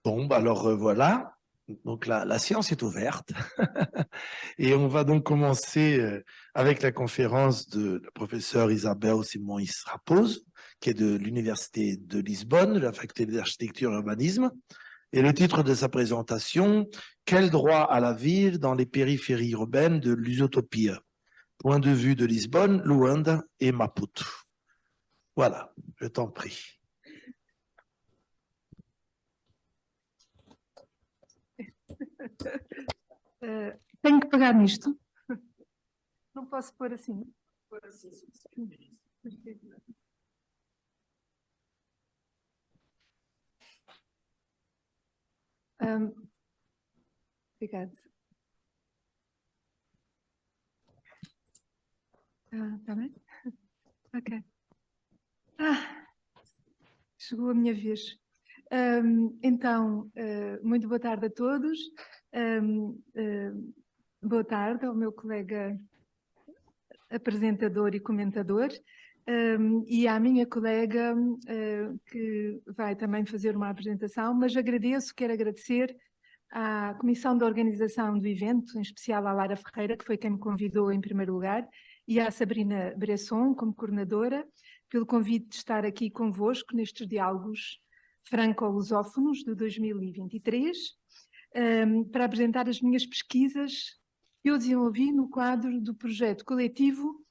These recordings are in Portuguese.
Bon, alors voilà, donc la séance est ouverte et on va donc commencer avec la conférence de la professeure Isabel Simões Raposo, qui est de l'Université de Lisbonne, de la faculté d'architecture et urbanisme. Et le titre de sa présentation, « Quel droit à la ville dans les périphéries urbaines de l'Usutopia? Point de vue de Lisbonne, Luanda et Maputo ». Voilà, je t'en prie. Tenho que pegar nisto. Não posso pôr assim. Obrigada. Está bem? Ok. Chegou a minha vez. Então, muito boa tarde a todos. Boa tarde ao meu colega apresentador e comentador, e à minha colega que vai também fazer uma apresentação, mas quero agradecer à Comissão de Organização do evento, em especial à Lara Ferreira, que foi quem me convidou em primeiro lugar, e à Sabrina Bresson, como coordenadora, pelo convite de estar aqui convosco nestes diálogos franco-lusófonos de 2023, para apresentar as minhas pesquisas que eu desenvolvi no quadro do projeto coletivo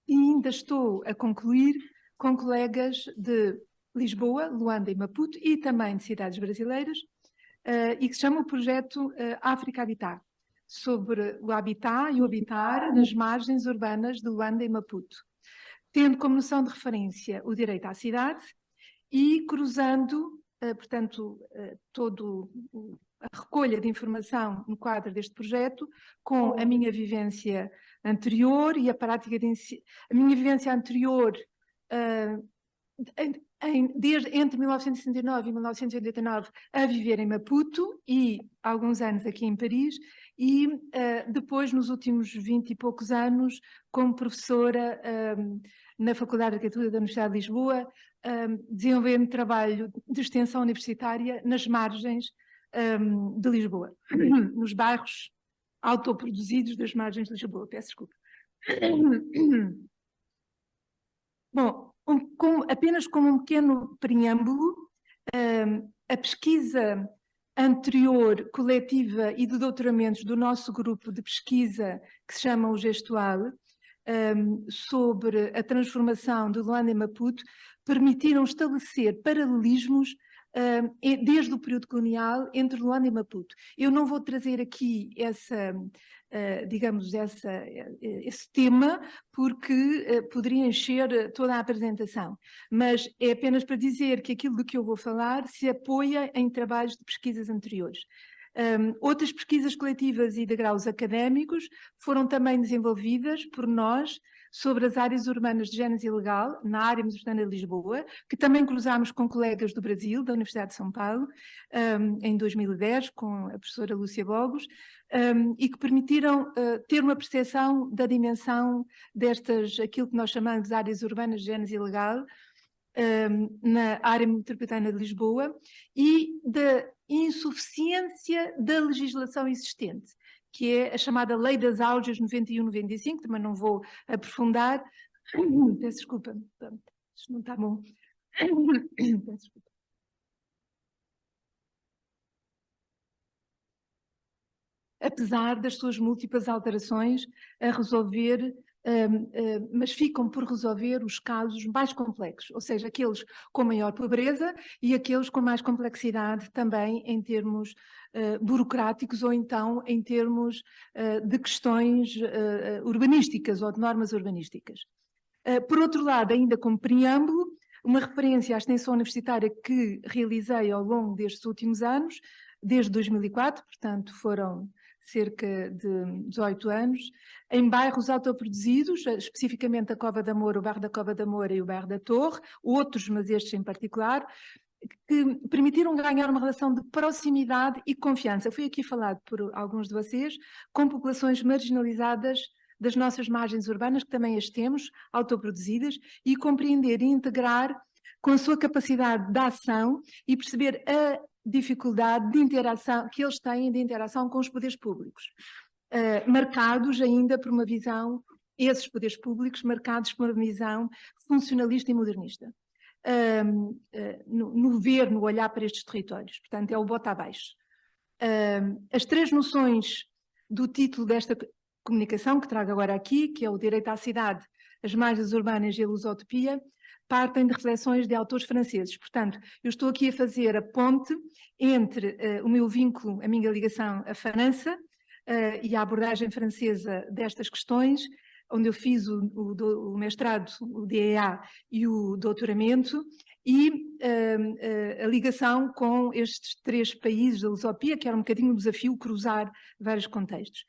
e ainda estou a concluir com colegas de Lisboa, Luanda e Maputo e também de cidades brasileiras, e que se chama o projeto África Habitat, sobre o habitat e o habitar nas margens urbanas de Luanda e Maputo, tendo como noção de referência o direito à cidade e cruzando, portanto, todo a recolha de informação no quadro deste projeto com a minha vivência anterior e a prática a minha vivência anterior entre 1969 e 1989 a viver em Maputo e alguns anos aqui em Paris e depois nos últimos 20 e poucos anos como professora na Faculdade de Arquitetura da Universidade de Lisboa, desenvolvendo trabalho de extensão universitária nas margens de Lisboa, nos bairros autoproduzidos das margens de Lisboa. Peço desculpa. Bom, apenas como um pequeno preâmbulo, a pesquisa anterior, coletiva e de doutoramentos do nosso grupo de pesquisa, que se chama o Gestual, sobre a transformação de Luanda e Maputo, permitiram estabelecer paralelismos desde o período colonial entre Luanda e Maputo. Eu não vou trazer aqui esse tema, porque poderia encher toda a apresentação, mas é apenas para dizer que aquilo de que eu vou falar se apoia em trabalhos de pesquisas anteriores. Outras pesquisas coletivas e de graus académicos foram também desenvolvidas por nós sobre as áreas urbanas de gênese ilegal na área metropolitana de Lisboa, que também cruzámos com colegas do Brasil, da Universidade de São Paulo, em 2010, com a professora Lúcia Bogos, e que permitiram ter uma percepção da dimensão aquilo que nós chamamos de áreas urbanas de gênese ilegal, na área metropolitana de Lisboa, e da insuficiência da legislação existente, que é a chamada Lei das Auges 91-95, também não vou aprofundar. Peço desculpa, isto não está bom. Peço desculpa. Apesar das suas múltiplas alterações a resolver, mas ficam por resolver os casos mais complexos, ou seja, aqueles com maior pobreza e aqueles com mais complexidade também em termos burocráticos ou então em termos de questões urbanísticas ou de normas urbanísticas. Por outro lado, ainda como preâmbulo, uma referência à extensão universitária que realizei ao longo destes últimos anos, desde 2004, portanto foram cerca de 18 anos, em bairros autoproduzidos, especificamente a Cova da Moura, o bairro da Cova da Moura e o bairro da Torre, outros, mas estes em particular, que permitiram ganhar uma relação de proximidade e confiança. Foi aqui falado por alguns de vocês, com populações marginalizadas das nossas margens urbanas, que também as temos, autoproduzidas, e compreender e integrar com a sua capacidade de ação e perceber a dificuldade de interação, que eles têm de interação com os poderes públicos, marcados ainda por uma visão, esses poderes públicos marcados por uma visão funcionalista e modernista. No ver, no olhar para estes territórios. Portanto, é o bota abaixo. As três noções do título desta comunicação, que trago agora aqui, que é o direito à cidade, as margens urbanas e a lusotopia, partem de reflexões de autores franceses. Portanto, eu estou aqui a fazer a ponte entre o meu vínculo, a minha ligação à França e a abordagem francesa destas questões, onde eu fiz o mestrado, o DEA e o doutoramento, e a ligação com estes três países da lusopia, que era um bocadinho um desafio cruzar vários contextos.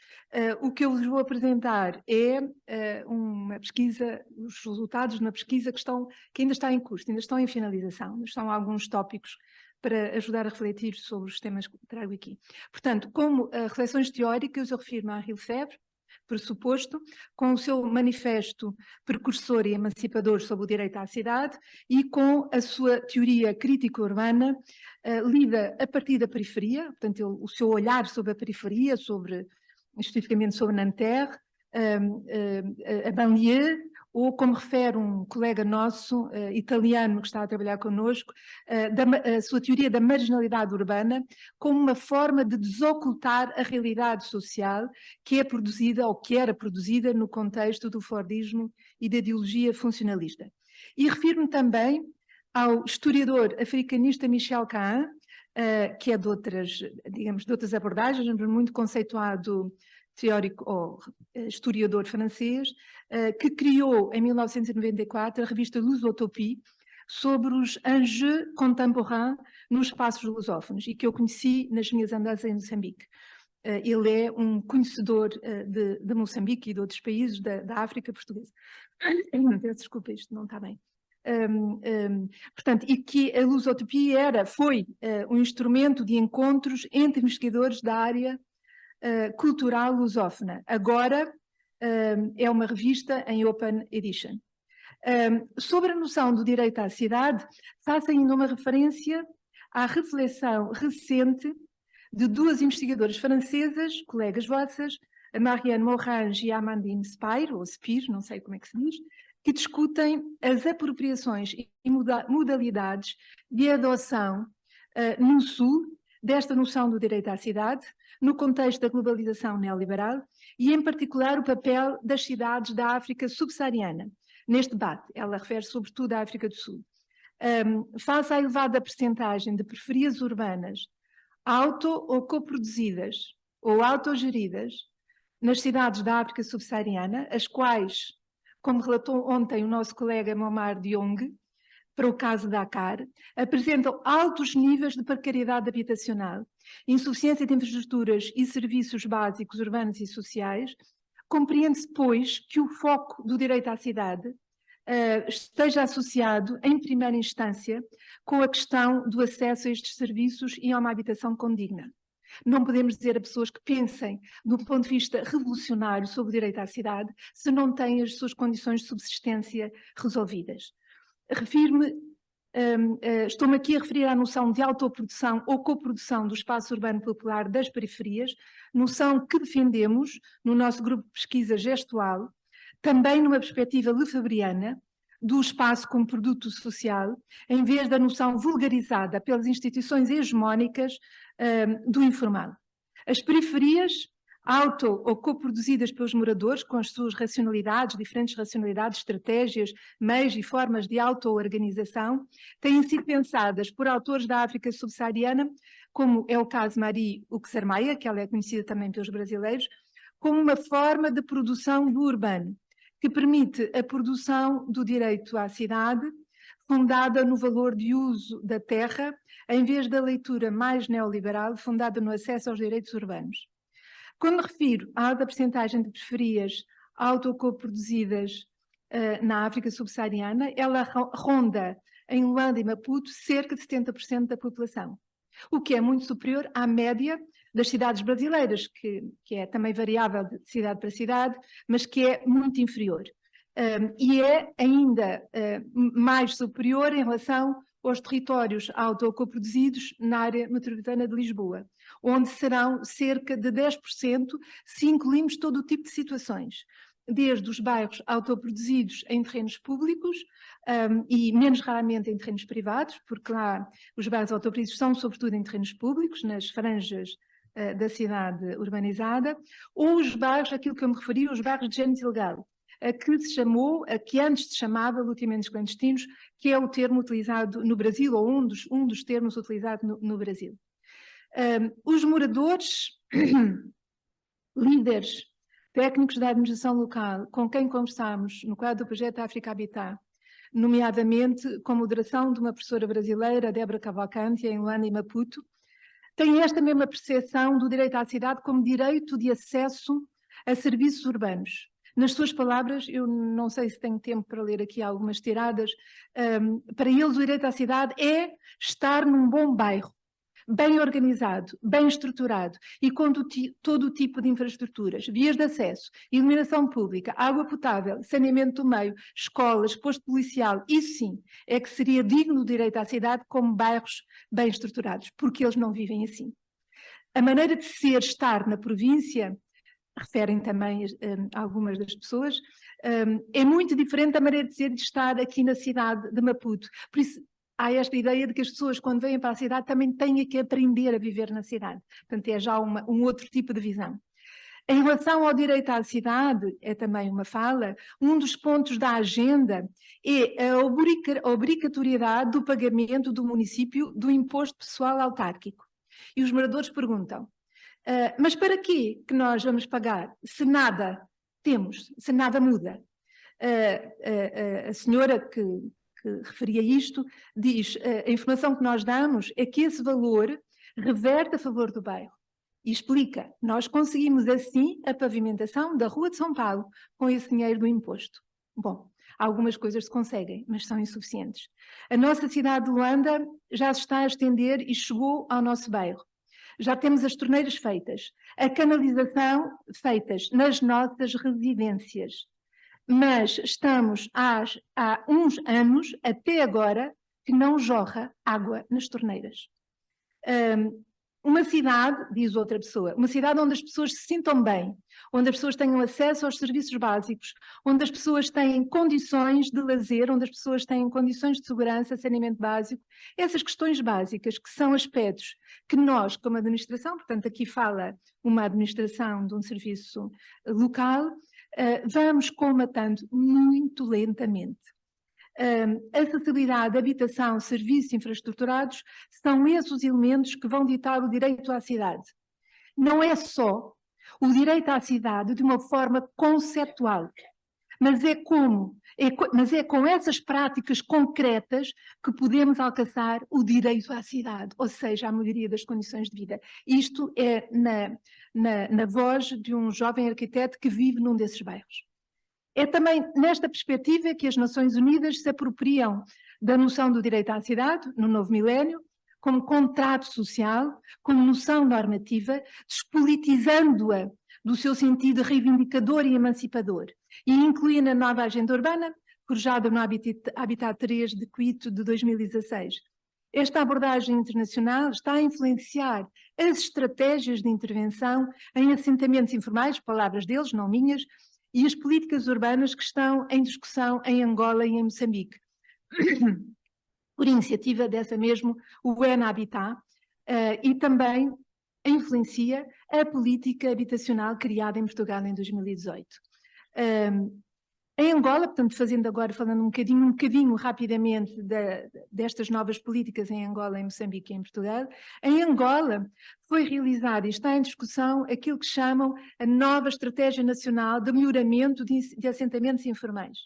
O que eu vos vou apresentar é uma pesquisa, os resultados de uma pesquisa que ainda está em curso, ainda estão em finalização, estão alguns tópicos para ajudar a refletir sobre os temas que trago aqui. Portanto, como reflexões teóricas, eu refiro-me a Henri Lefebvre, pressuposto, com o seu manifesto precursor e emancipador sobre o direito à cidade e com a sua teoria crítica urbana, lida a partir da periferia, portanto, o seu olhar sobre a periferia, especificamente sobre Nanterre, a banlieue, ou como refere um colega nosso, italiano, que está a trabalhar connosco, a sua teoria da marginalidade urbana como uma forma de desocultar a realidade social que é produzida, ou que era produzida, no contexto do Fordismo e da ideologia funcionalista. E refiro-me também ao historiador africanista Michel Cain, que é de outras abordagens, muito conceituado teórico ou historiador francês, que criou em 1994 a revista Lusotopie sobre os enjeux contemporains nos espaços lusófonos e que eu conheci nas minhas andanças em Moçambique. Ele é um conhecedor de Moçambique e de outros países da África portuguesa. Peço desculpa, isto não está bem. Portanto, e que a Lusotopia foi um instrumento de encontros entre investigadores da área cultural lusófona. Agora é uma revista em Open Edition. Sobre a noção do direito à cidade, faço ainda uma referência à reflexão recente de duas investigadoras francesas, colegas vossas, a Marianne Morange e a Amandine Spire, ou Spire, não sei como é que se diz, que discutem as apropriações e modalidades de adoção no Sul desta noção do direito à cidade, no contexto da globalização neoliberal e, em particular, o papel das cidades da África subsaariana neste debate. Ela refere sobretudo à África do Sul. Face à elevada percentagem de periferias urbanas auto- ou coproduzidas ou autogeridas nas cidades da África subsaariana, as quais, como relatou ontem o nosso colega Momar Diong, para o caso da Dakar, apresentam altos níveis de precariedade habitacional, insuficiência de infraestruturas e serviços básicos urbanos e sociais. Compreende-se, pois, que o foco do direito à cidade esteja associado, em primeira instância, com a questão do acesso a estes serviços e a uma habitação condigna. Não podemos dizer a pessoas que pensem, do ponto de vista revolucionário, sobre o direito à cidade, se não têm as suas condições de subsistência resolvidas. Refiro-me, estou-me aqui a referir à noção de autoprodução ou coprodução do espaço urbano popular das periferias, noção que defendemos no nosso grupo de pesquisa gestual, também numa perspectiva lefebriana do espaço como produto social, em vez da noção vulgarizada pelas instituições hegemónicas do informal. As periferias, auto- ou coproduzidas pelos moradores, com as suas racionalidades, diferentes racionalidades, estratégias, meios e formas de auto-organização, têm sido pensadas por autores da África subsaariana, como é o caso Marie Uxermaia, que ela é conhecida também pelos brasileiros, como uma forma de produção do urbano, que permite a produção do direito à cidade, fundada no valor de uso da terra, em vez da leitura mais neoliberal, fundada no acesso aos direitos urbanos. Quando me refiro à alta percentagem de periferias autocoproduzidas na África subsaariana, ela ronda em Luanda e Maputo cerca de 70% da população, o que é muito superior à média das cidades brasileiras, que é também variável de cidade para cidade, mas que é muito inferior. E é ainda mais superior em relação aos territórios autocoproduzidos na área metropolitana de Lisboa, onde serão cerca de 10% se incluirmos todo o tipo de situações, desde os bairros autoproduzidos em terrenos públicos e menos raramente em terrenos privados, porque lá os bairros autoproduzidos são sobretudo em terrenos públicos, nas franjas da cidade urbanizada, ou os bairros, aquilo que eu me referi, os bairros de gente ilegal, a que antes se chamava loteamentos clandestinos, que é o termo utilizado no Brasil, ou um dos termos utilizados no Brasil. Os moradores, líderes, técnicos da administração local, com quem conversámos no quadro do projeto África Habitat, nomeadamente com moderação de uma professora brasileira, Débora Cavalcanti, em Luanda e Maputo, têm esta mesma percepção do direito à cidade como direito de acesso a serviços urbanos. Nas suas palavras, eu não sei se tenho tempo para ler aqui algumas tiradas, para eles o direito à cidade é estar num bom bairro, bem organizado, bem estruturado e com todo o tipo de infraestruturas, vias de acesso, iluminação pública, água potável, saneamento do meio, escolas, posto policial, isso sim é que seria digno do direito à cidade como bairros bem estruturados, porque eles não vivem assim. A maneira de ser, estar na província, referem também algumas das pessoas, é muito diferente da maneira de ser e de estar aqui na cidade de Maputo. Por isso, há esta ideia de que as pessoas, quando vêm para a cidade, também têm que aprender a viver na cidade. Portanto, é já um outro tipo de visão. Em relação ao direito à cidade, é também uma fala, um dos pontos da agenda é a obrigatoriedade do pagamento do município do imposto pessoal autárquico. E os moradores perguntam, mas para quê que nós vamos pagar se nada temos, se nada muda? A senhora que referia isto diz, a informação que nós damos é que esse valor reverte a favor do bairro. E explica, nós conseguimos assim a pavimentação da Rua de São Paulo com esse dinheiro do imposto. Bom, algumas coisas se conseguem, mas são insuficientes. A nossa cidade de Luanda já se está a estender e chegou ao nosso bairro. Já temos as torneiras feitas, a canalização feitas nas nossas residências. Mas estamos há uns anos, até agora, que não jorra água nas torneiras. Uma cidade, diz outra pessoa, uma cidade onde as pessoas se sintam bem, onde as pessoas tenham acesso aos serviços básicos, onde as pessoas têm condições de lazer, onde as pessoas têm condições de segurança, saneamento básico, essas questões básicas que são aspectos que nós, como administração, portanto aqui fala uma administração de um serviço local, vamos colmatando muito lentamente. Acessibilidade, habitação, serviços infraestruturados são esses os elementos que vão ditar o direito à cidade. Não é só o direito à cidade de uma forma conceptual, mas é com essas práticas concretas que podemos alcançar o direito à cidade, ou seja, a melhoria das condições de vida. Isto é na voz de um jovem arquiteto que vive num desses bairros. É também nesta perspectiva que as Nações Unidas se apropriam da noção do direito à cidade, no novo milénio, como contrato social, como noção normativa, despolitizando-a do seu sentido reivindicador e emancipador, e inclui na nova agenda urbana, forjada no Habitat 3 de Quito de 2016. Esta abordagem internacional está a influenciar as estratégias de intervenção em assentamentos informais, palavras deles, não minhas, e as políticas urbanas que estão em discussão em Angola e em Moçambique. Por iniciativa dessa mesmo UN Habitat, e também influencia a política habitacional criada em Portugal em 2018. Em Angola, portanto, falando um bocadinho rapidamente destas novas políticas em Angola, em Moçambique e em Portugal, em Angola foi realizada e está em discussão aquilo que chamam a nova Estratégia Nacional de Melhoramento de Assentamentos Informais.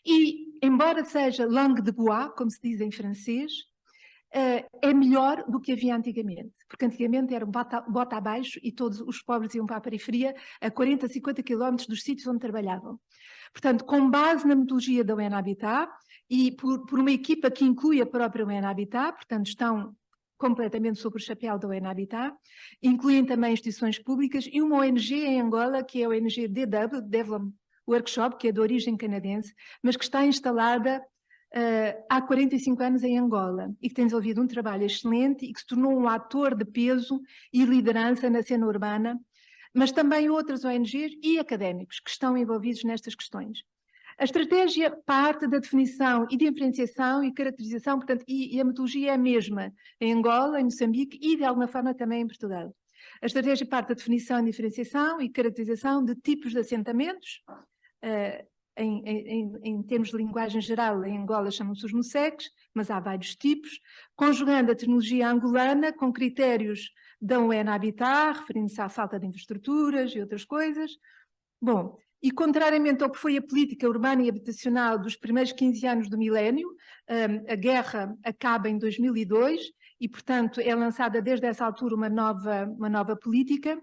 E, embora seja langue de bois, como se diz em francês, é melhor do que havia antigamente, porque antigamente era bota abaixo e todos os pobres iam para a periferia a 40, 50 quilómetros dos sítios onde trabalhavam. Portanto, com base na metodologia da UN Habitat e por uma equipa que inclui a própria UN Habitat, portanto estão completamente sob o chapéu da UN Habitat, incluem também instituições públicas e uma ONG em Angola, que é a ONG DW, Development Workshop, que é de origem canadense, mas que está instalada há 45 anos em Angola e que tem desenvolvido um trabalho excelente e que se tornou um ator de peso e liderança na cena urbana, mas também outras ONGs e académicos que estão envolvidos nestas questões. A estratégia parte da definição e diferenciação e caracterização, portanto, e a metodologia é a mesma em Angola, em Moçambique e, de alguma forma, também em Portugal. A estratégia parte da definição, diferenciação e caracterização de tipos de assentamentos. Em termos de linguagem geral, em Angola chamam-se os museques, mas há vários tipos, conjugando a tecnologia angolana com critérios da UN Habitat, referindo-se à falta de infraestruturas e outras coisas. Bom, e contrariamente ao que foi a política urbana e habitacional dos primeiros 15 anos do milénio, a guerra acaba em 2002 e, portanto, é lançada desde essa altura uma nova política,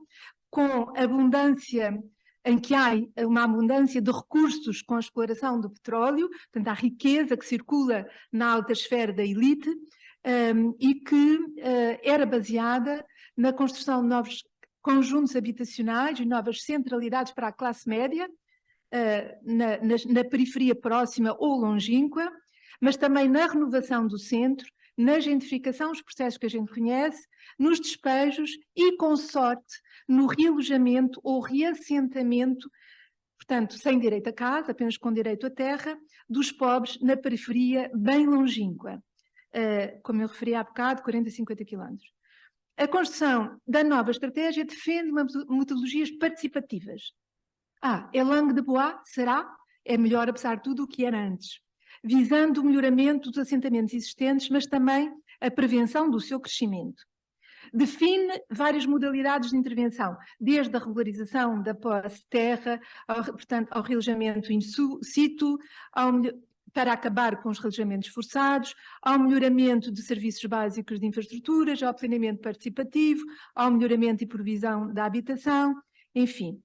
com abundância, em que há uma abundância de recursos com a exploração do petróleo, portanto, há riqueza que circula na alta esfera da elite e que era baseada na construção de novos conjuntos habitacionais e novas centralidades para a classe média, na periferia próxima ou longínqua, mas também na renovação do centro, na gentrificação, os processos que a gente conhece, nos despejos e, com sorte, no realojamento ou reassentamento, portanto, sem direito a casa, apenas com direito à terra, dos pobres na periferia bem longínqua, como eu referi há bocado, 40 a 50 quilómetros. A construção da nova estratégia defende metodologias participativas. É langue de bois? Será? É melhor, apesar de tudo, o que era antes. Visando o melhoramento dos assentamentos existentes, mas também a prevenção do seu crescimento. Define várias modalidades de intervenção, desde a regularização da posse de terra, portanto, ao realojamento in situ, para acabar com os realojamentos forçados, ao melhoramento de serviços básicos de infraestruturas, ao planeamento participativo, ao melhoramento e provisão da habitação, enfim.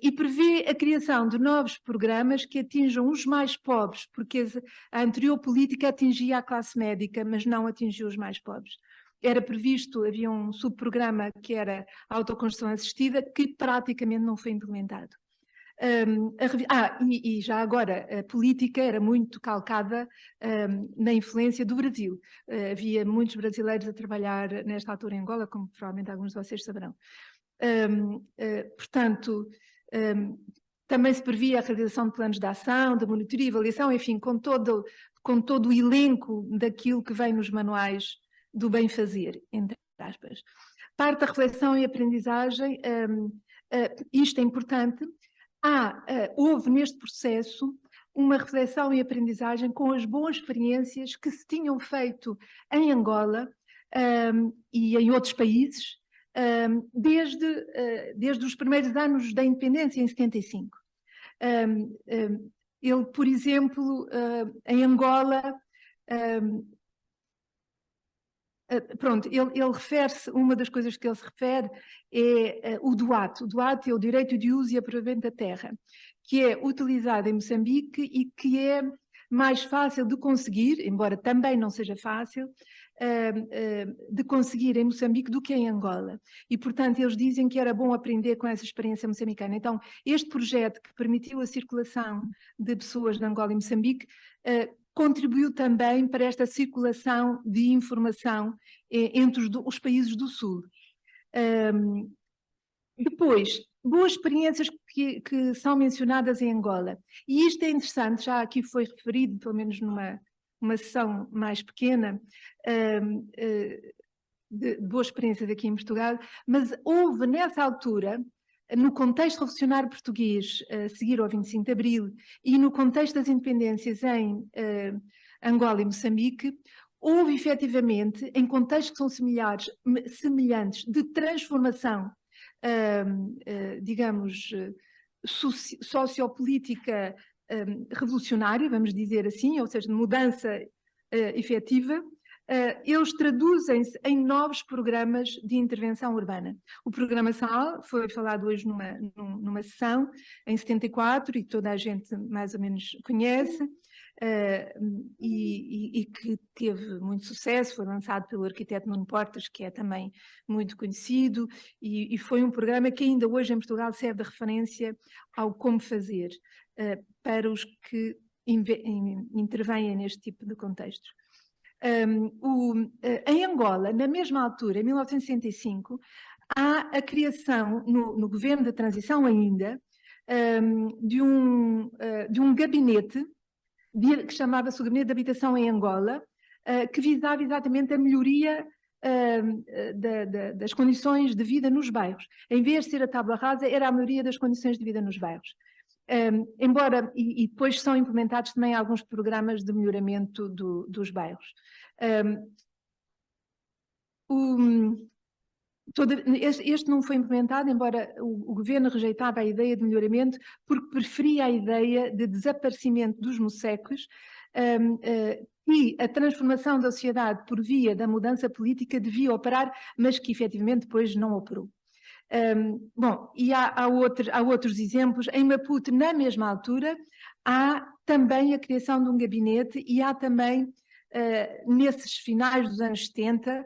E prevê a criação de novos programas que atinjam os mais pobres, porque a anterior política atingia a classe médica, mas não atingiu os mais pobres. Era previsto, havia um subprograma que era a autoconstrução assistida, que praticamente não foi implementado. E já agora, a política era muito calcada na influência do Brasil. Havia muitos brasileiros a trabalhar nesta altura em Angola, como provavelmente alguns de vocês saberão. Portanto, também se previa a realização de planos de ação, de monitoria e avaliação, enfim, com todo o elenco daquilo que vem nos manuais do bem fazer, entre aspas. Parte da reflexão e aprendizagem, isto é importante, houve neste processo uma reflexão e aprendizagem com as boas experiências que se tinham feito em Angola e em outros países, desde os primeiros anos da independência, em 75. Ele, por exemplo, em Angola, ele refere-se, uma das coisas que ele se refere é o DUAT. O DUAT é o direito de uso e aproveitamento da terra, que é utilizado em Moçambique e que é mais fácil de conseguir, embora também não seja fácil, de conseguir em Moçambique do que em Angola. E, portanto, eles dizem que era bom aprender com essa experiência moçambicana. Então, este projeto que permitiu a circulação de pessoas de Angola e Moçambique contribuiu também para esta circulação de informação entre os países do Sul. Depois, boas experiências que são mencionadas em Angola. E isto é interessante, já aqui foi referido, pelo menos numa sessão mais pequena, de boas experiências aqui em Portugal, mas houve nessa altura, no contexto revolucionário português, a seguir ao 25 de Abril, e no contexto das independências em Angola e Moçambique, houve efetivamente, em contextos que são semelhantes de transformação, digamos, sociopolítica revolucionária, vamos dizer assim, ou seja, de mudança efetiva, eles traduzem-se em novos programas de intervenção urbana. O programa SAL foi falado hoje numa sessão, em 74, e toda a gente mais ou menos conhece, e que teve muito sucesso, foi lançado pelo arquiteto Nuno Portas, que é também muito conhecido, e foi um programa que ainda hoje em Portugal serve de referência ao como fazer, para os que intervêm neste tipo de contextos. Em Angola, na mesma altura, em 1965, há a criação, no governo de transição ainda, de um gabinete que chamava-se o Gabinete de Habitação em Angola, que visava exatamente a melhoria das condições de vida nos bairros. Em vez de ser a tábua rasa, era a melhoria das condições de vida nos bairros. Embora, e depois são implementados também alguns programas de melhoramento dos bairros. Este não foi implementado, embora o governo rejeitava a ideia de melhoramento, porque preferia a ideia de desaparecimento dos mussecos e a transformação da sociedade por via da mudança política devia operar, mas que efetivamente depois não operou. Bom, e há outros exemplos. Em Maputo, na mesma altura, há também a criação de um gabinete e há também, nesses finais dos anos 70,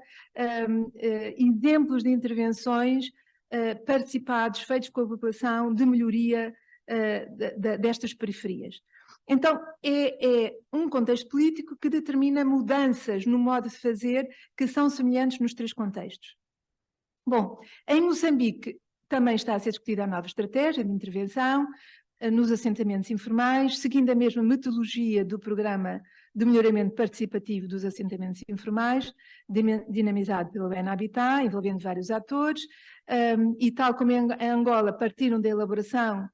exemplos de intervenções participados, feitos com a população, de melhoria destas periferias. Então, é um contexto político que determina mudanças no modo de fazer que são semelhantes nos três contextos. Bom, em Moçambique também está a ser discutida a nova estratégia de intervenção nos assentamentos informais, seguindo a mesma metodologia do Programa de Melhoramento Participativo dos Assentamentos Informais, dinamizado pelo BN Habitat, envolvendo vários atores, e tal como em Angola partiram da elaboração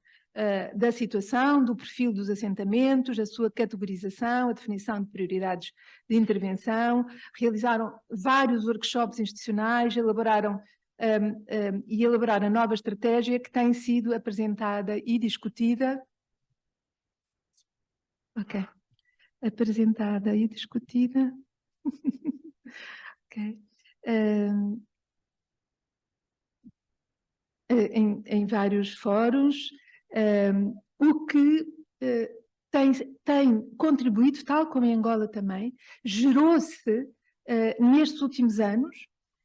da situação, do perfil dos assentamentos, a sua categorização, a definição de prioridades de intervenção, realizaram vários workshops institucionais, elaboraram a nova estratégia que tem sido apresentada e discutida. Ok. Apresentada e discutida. Ok. Em vários fóruns, o que tem contribuído, tal como em Angola também, gerou-se nestes últimos anos,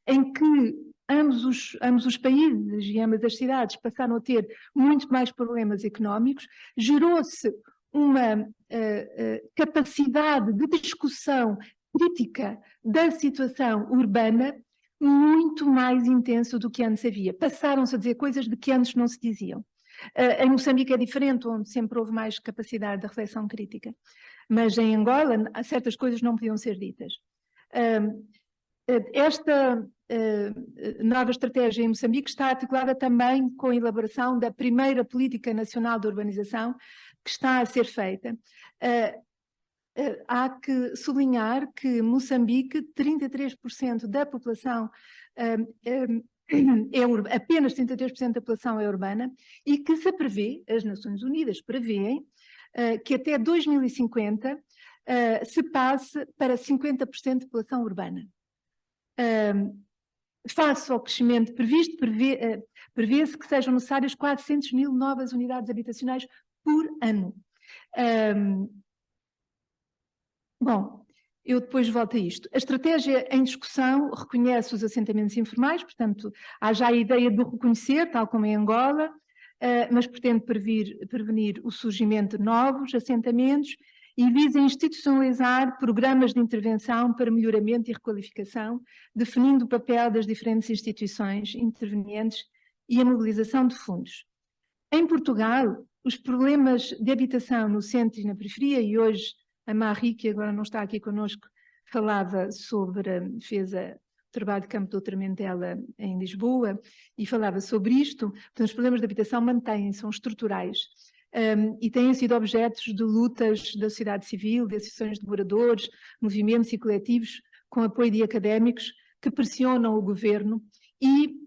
em que ambos os países e ambas as cidades passaram a ter muito mais problemas económicos, gerou-se uma capacidade de discussão crítica da situação urbana muito mais intensa do que antes havia. Passaram-se a dizer coisas de que antes não se diziam. Em Moçambique é diferente, onde sempre houve mais capacidade de reflexão crítica. Mas em Angola, certas coisas não podiam ser ditas. Esta nova estratégia em Moçambique está articulada também com a elaboração da primeira Política Nacional de Urbanização que está a ser feita. Há que sublinhar que Moçambique, 33% da população apenas 33% da população é urbana e que se prevê, as Nações Unidas prevêem, que até 2050 se passe para 50% de população urbana. Face ao crescimento previsto, prevê-se que sejam necessárias 400 mil novas unidades habitacionais por ano. Bom, eu depois volto a isto. A estratégia em discussão reconhece os assentamentos informais, portanto, há já a ideia de reconhecer, tal como em Angola, mas pretende prevenir o surgimento de novos assentamentos e visa institucionalizar programas de intervenção para melhoramento e requalificação, definindo o papel das diferentes instituições intervenientes e a mobilização de fundos. Em Portugal, os problemas de habitação no centro e na periferia, e hoje a Marie, que agora não está aqui connosco, fez o trabalho de campo de doutoramento dela em Lisboa e falava sobre isto. Portanto, os problemas de habitação mantêm-se, são estruturais e têm sido objetos de lutas da sociedade civil, de associações de moradores, movimentos e coletivos com apoio de académicos que pressionam o governo e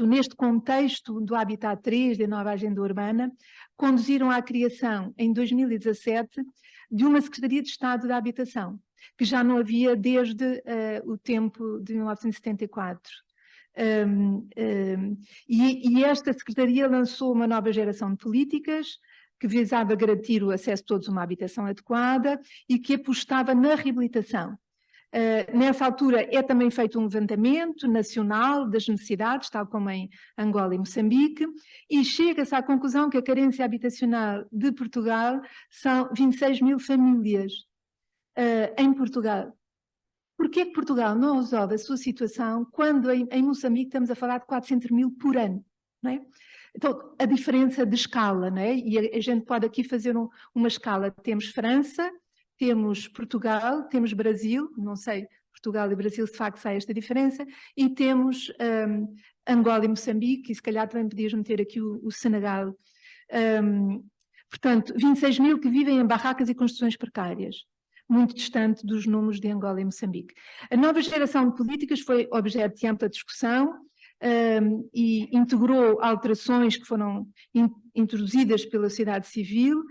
neste contexto do Habitat 3, da nova agenda urbana, conduziram à criação, em 2017, de uma Secretaria de Estado da Habitação, que já não havia desde o tempo de 1974. E esta Secretaria lançou uma nova geração de políticas que visava garantir o acesso de todos a uma habitação adequada e que apostava na reabilitação. Nessa altura é também feito um levantamento nacional das necessidades, tal como em Angola e Moçambique, e chega-se à conclusão que a carência habitacional de Portugal são 26 mil famílias em Portugal. Porquê que Portugal não resolve a sua situação quando em Moçambique estamos a falar de 400 mil por ano? Não é? Então, a diferença de escala, não é? E a gente pode aqui fazer uma escala. Temos França, temos Portugal, temos Brasil, não sei, Portugal e Brasil, de facto, sai esta diferença, e temos Angola e Moçambique, e se calhar também podias meter aqui o Senegal. Portanto, 26 mil que vivem em barracas e construções precárias, muito distante dos números de Angola e Moçambique. A nova geração de políticas foi objeto de ampla discussão e integrou alterações que foram introduzidas pela sociedade civil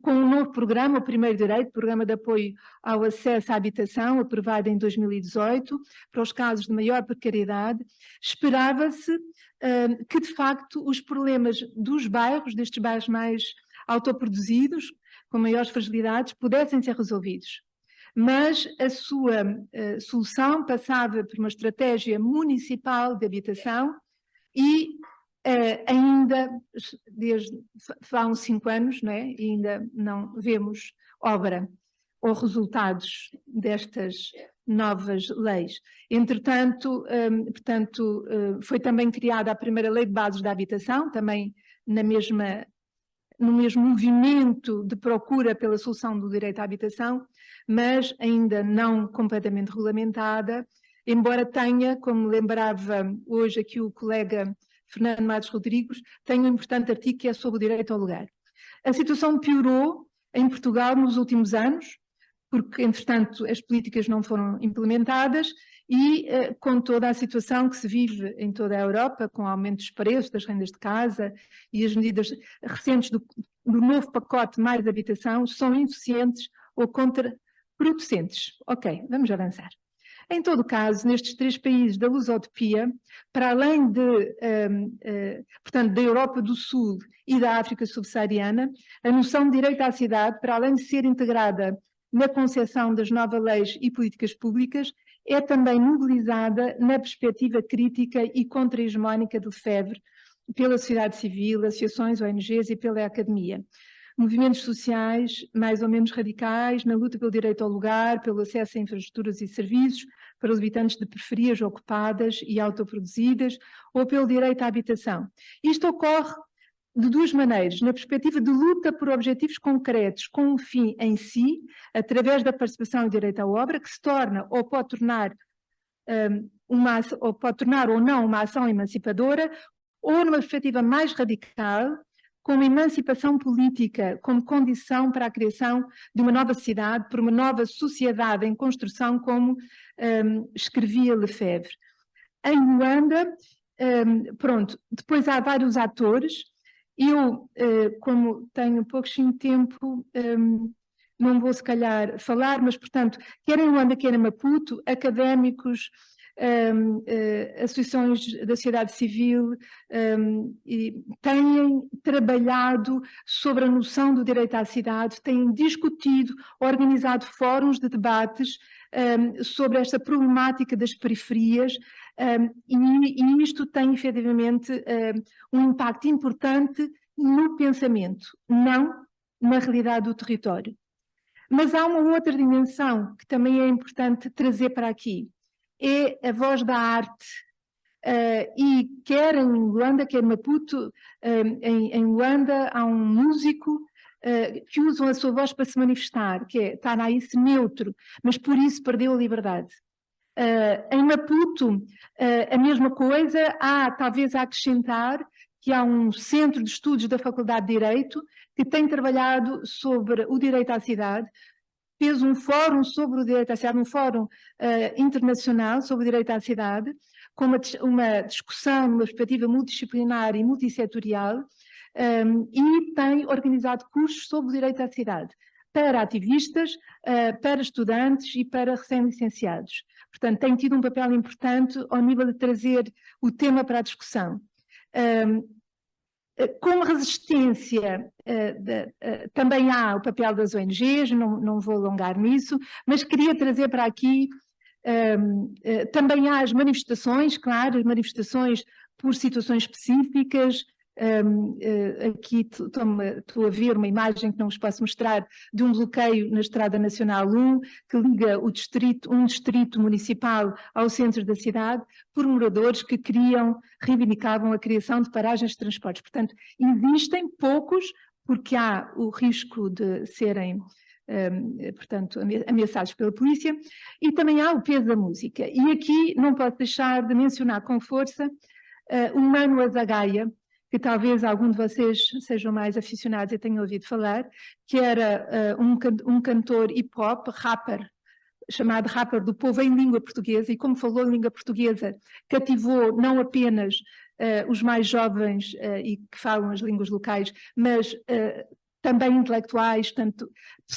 com um novo programa, o Primeiro Direito, Programa de Apoio ao Acesso à Habitação, aprovado em 2018, para os casos de maior precariedade, esperava-se que, de facto, os problemas dos bairros, destes bairros mais autoproduzidos, com maiores fragilidades, pudessem ser resolvidos. Mas a sua solução passava por uma estratégia municipal de habitação e ainda, desde há uns 5 anos, não é? Ainda não vemos obra ou resultados destas novas leis. Entretanto, foi também criada a primeira Lei de Bases da Habitação, também no mesmo movimento de procura pela solução do direito à habitação, mas ainda não completamente regulamentada, embora tenha, como lembrava hoje aqui o colega Fernando Matos Rodrigues, tem um importante artigo que é sobre o direito ao lugar. A situação piorou em Portugal nos últimos anos, porque, entretanto, as políticas não foram implementadas e com toda a situação que se vive em toda a Europa, com o aumento dos preços das rendas de casa e as medidas recentes do novo pacote mais habitação são insuficientes ou contraproducentes. Ok, vamos avançar. Em todo caso, nestes 3 países da lusotopia, para além portanto, da Europa do Sul e da África subsaariana, a noção de direito à cidade, para além de ser integrada na concepção das novas leis e políticas públicas, é também mobilizada na perspectiva crítica e contra-hegemónica de Lefebvre pela sociedade civil, associações, ONGs e pela academia. Movimentos sociais mais ou menos radicais na luta pelo direito ao lugar, pelo acesso a infraestruturas e serviços, para os habitantes de periferias ocupadas e autoproduzidas, ou pelo direito à habitação. Isto ocorre de 2 maneiras, na perspectiva de luta por objetivos concretos com um fim em si, através da participação e direito à obra, que se torna ou pode tornar ou não uma ação emancipadora, ou numa perspectiva mais radical, com uma emancipação política como condição para a criação de uma nova cidade, por uma nova sociedade em construção, como escrevia Lefebvre. Em Luanda, depois há vários atores. Eu, como tenho pouquinho tempo, não vou se calhar falar, mas, portanto, quer em Luanda, quer em Maputo, académicos, associações da sociedade civil têm trabalhado sobre a noção do direito à cidade, têm discutido, organizado fóruns de debates sobre esta problemática das periferias, e isto tem efetivamente um impacto importante no pensamento, não na realidade do território. Mas há uma outra dimensão que também é importante trazer para aqui, é a voz da arte, e quer em Luanda, quer em Maputo, em Luanda há um músico que usa a sua voz para se manifestar, que é Tanaíse Neutro, mas por isso perdeu a liberdade. Em Maputo, a mesma coisa, há talvez a acrescentar que há um centro de estudos da Faculdade de Direito que tem trabalhado sobre o direito à cidade, fez um fórum sobre o direito à cidade, um fórum internacional sobre o direito à cidade, com uma discussão numa perspectiva multidisciplinar e multissetorial, e tem organizado cursos sobre o direito à cidade, para ativistas, para estudantes e para recém-licenciados. Portanto, tem tido um papel importante ao nível de trazer o tema para a discussão. Como resistência, também há o papel das ONGs, não vou alongar nisso, mas queria trazer para aqui, também há as manifestações, claro, as manifestações por situações específicas. Aqui estou a ver uma imagem que não vos posso mostrar, de um bloqueio na Estrada Nacional 1, que liga um distrito municipal ao centro da cidade, por moradores que reivindicavam a criação de paragens de transportes. Portanto, existem poucos, porque há o risco de serem, portanto, ameaçados pela polícia, e também há o peso da música. E aqui não posso deixar de mencionar com força o Mano Azagaia, que talvez algum de vocês sejam mais aficionados e tenham ouvido falar, que era um cantor hip-hop, rapper, chamado Rapper do Povo em língua portuguesa, e como falou em língua portuguesa, cativou não apenas os mais jovens e que falam as línguas locais, mas também intelectuais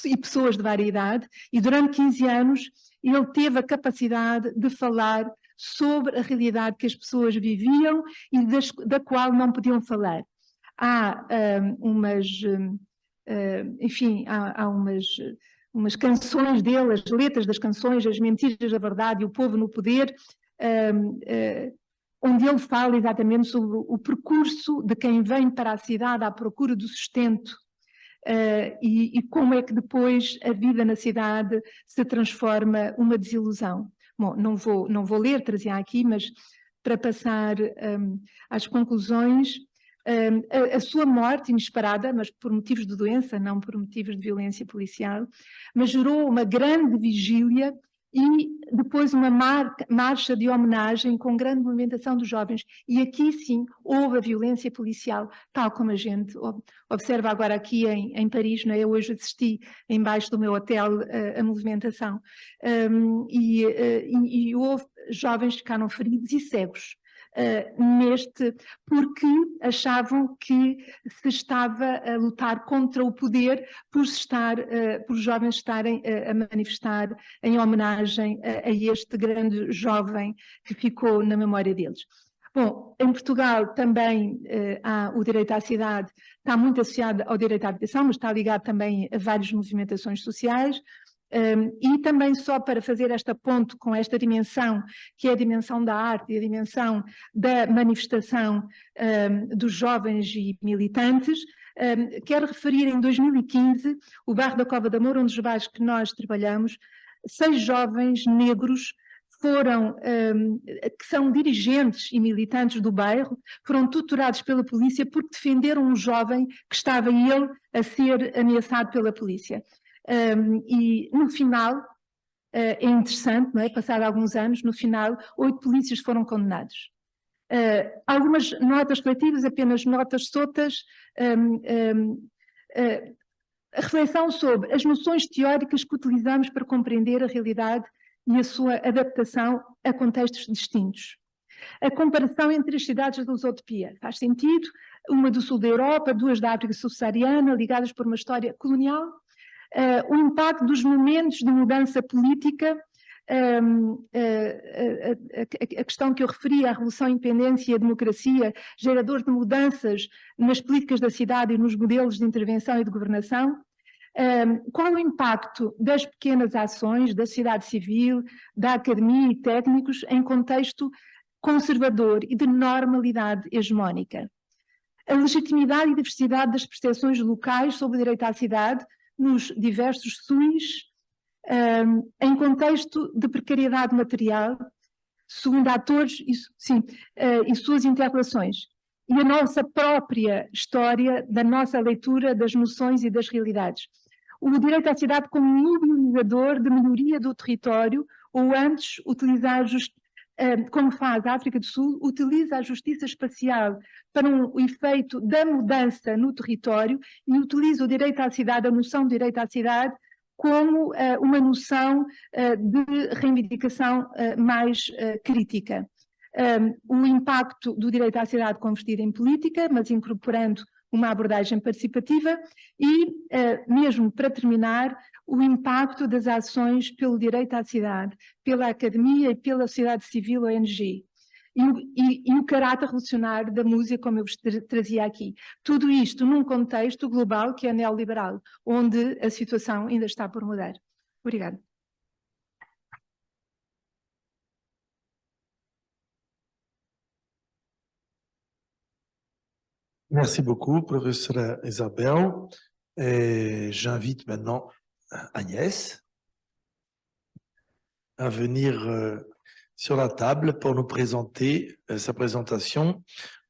e pessoas de variedade, e durante 15 anos ele teve a capacidade de falar sobre a realidade que as pessoas viviam e da qual não podiam falar. Há umas canções dele, as letras das canções, as mentiras da verdade e o povo no poder, onde ele fala exatamente sobre o percurso de quem vem para a cidade à procura do sustento, e como é que depois a vida na cidade se transforma uma desilusão. Bom, não vou ler, trazia aqui, mas para passar às conclusões, a sua morte inesperada, mas por motivos de doença, não por motivos de violência policial, mas gerou uma grande vigília e depois uma marcha de homenagem com grande movimentação dos jovens. E aqui sim houve a violência policial, tal como a gente observa agora aqui em Paris, não é? Eu hoje assisti embaixo do meu hotel a movimentação. E houve jovens que ficaram feridos e cegos. Porque achavam que se estava a lutar contra o poder por os jovens estarem a manifestar em homenagem a este grande jovem que ficou na memória deles. Bom, em Portugal também há o direito à cidade, está muito associado ao direito à habitação, mas está ligado também a várias movimentações sociais. E também só para fazer esta ponte com esta dimensão, que é a dimensão da arte e a dimensão da manifestação dos jovens e militantes, quero referir em 2015 o bairro da Cova da Moura, um dos bairros que nós trabalhamos, 6 jovens negros que são dirigentes e militantes do bairro, foram tuturados pela polícia porque defenderam um jovem que estava ele a ser ameaçado pela polícia. E no final, é interessante, não é? Passado alguns anos, no final, 8 polícias foram condenados. Algumas notas coletivas, apenas notas soltas, a reflexão sobre as noções teóricas que utilizamos para compreender a realidade e a sua adaptação a contextos distintos. A comparação entre as cidades da lusotopia faz sentido, uma do sul da Europa, 2 da África subsaariana, ligadas por uma história colonial. O impacto dos momentos de mudança política, a questão que eu referi, a Revolução, a Independência e a democracia, gerador de mudanças nas políticas da cidade e nos modelos de intervenção e de governação. Qual o impacto das pequenas ações da sociedade civil, da academia e técnicos em contexto conservador e de normalidade hegemónica? A legitimidade e diversidade das percepções locais sobre o direito à cidade nos diversos SUIs, em contexto de precariedade material, segundo atores e suas interrelações, e a nossa própria história da nossa leitura das noções e das realidades. O direito à cidade como mobilizador de melhoria do território, ou antes, como faz a África do Sul, utiliza a justiça espacial para um efeito da mudança no território e utiliza o direito à cidade, a noção de direito à cidade, como uma noção de reivindicação mais crítica. O impacto do direito à cidade convertido em política, mas incorporando uma abordagem participativa e, mesmo para terminar, o impacto das ações pelo direito à cidade, pela academia e pela sociedade civil ONG. e o caráter revolucionário da música, como eu vos trazia aqui. Tudo isto num contexto global que é neoliberal, onde a situação ainda está por mudar. Obrigada. Merci beaucoup, professeure Isabelle. J'invite maintenant Agnès à venir sur la table pour nous présenter sa présentation.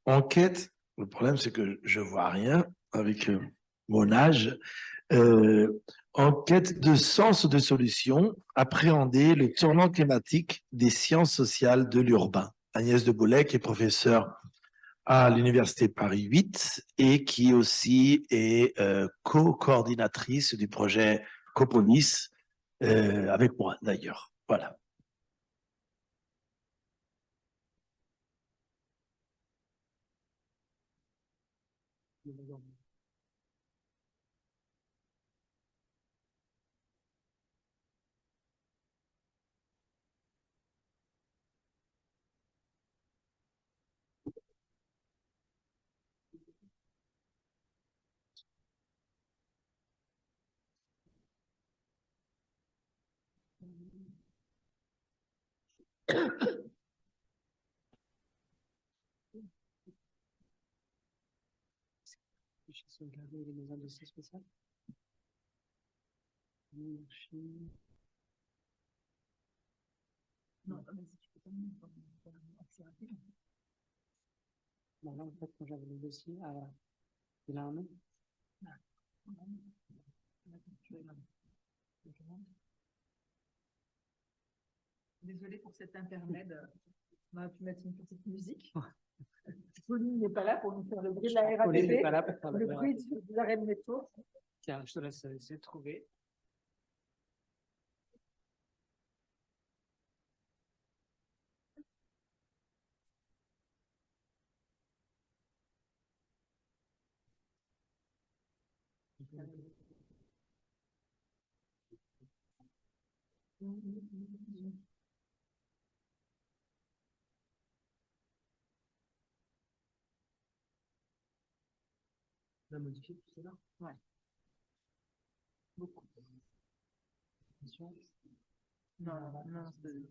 Enquête, le problème c'est que je vois rien avec mon âge. Enquête de sens ou de solution, appréhender le tournant climatique des sciences sociales de l'urbain. Agnès de Boulay, qui est professeure à l'Université Paris 8 et qui aussi est co-coordinatrice du projet Copolis, avec moi d'ailleurs. Voilà. Bon, là, en fait, quand j'avais le dossier, il a un nom. Désolée pour cet intermède. On a pu mettre une petite musique. Pauline n'est pas là pour nous faire le bruit de la RATP. Pauline n'est pas là pour faire le bruit de l'arrêt de métro. Tiens, je te laisse essayer de trouver. On a modifié tout cela? Ouais. Beaucoup. Non, non, c'est le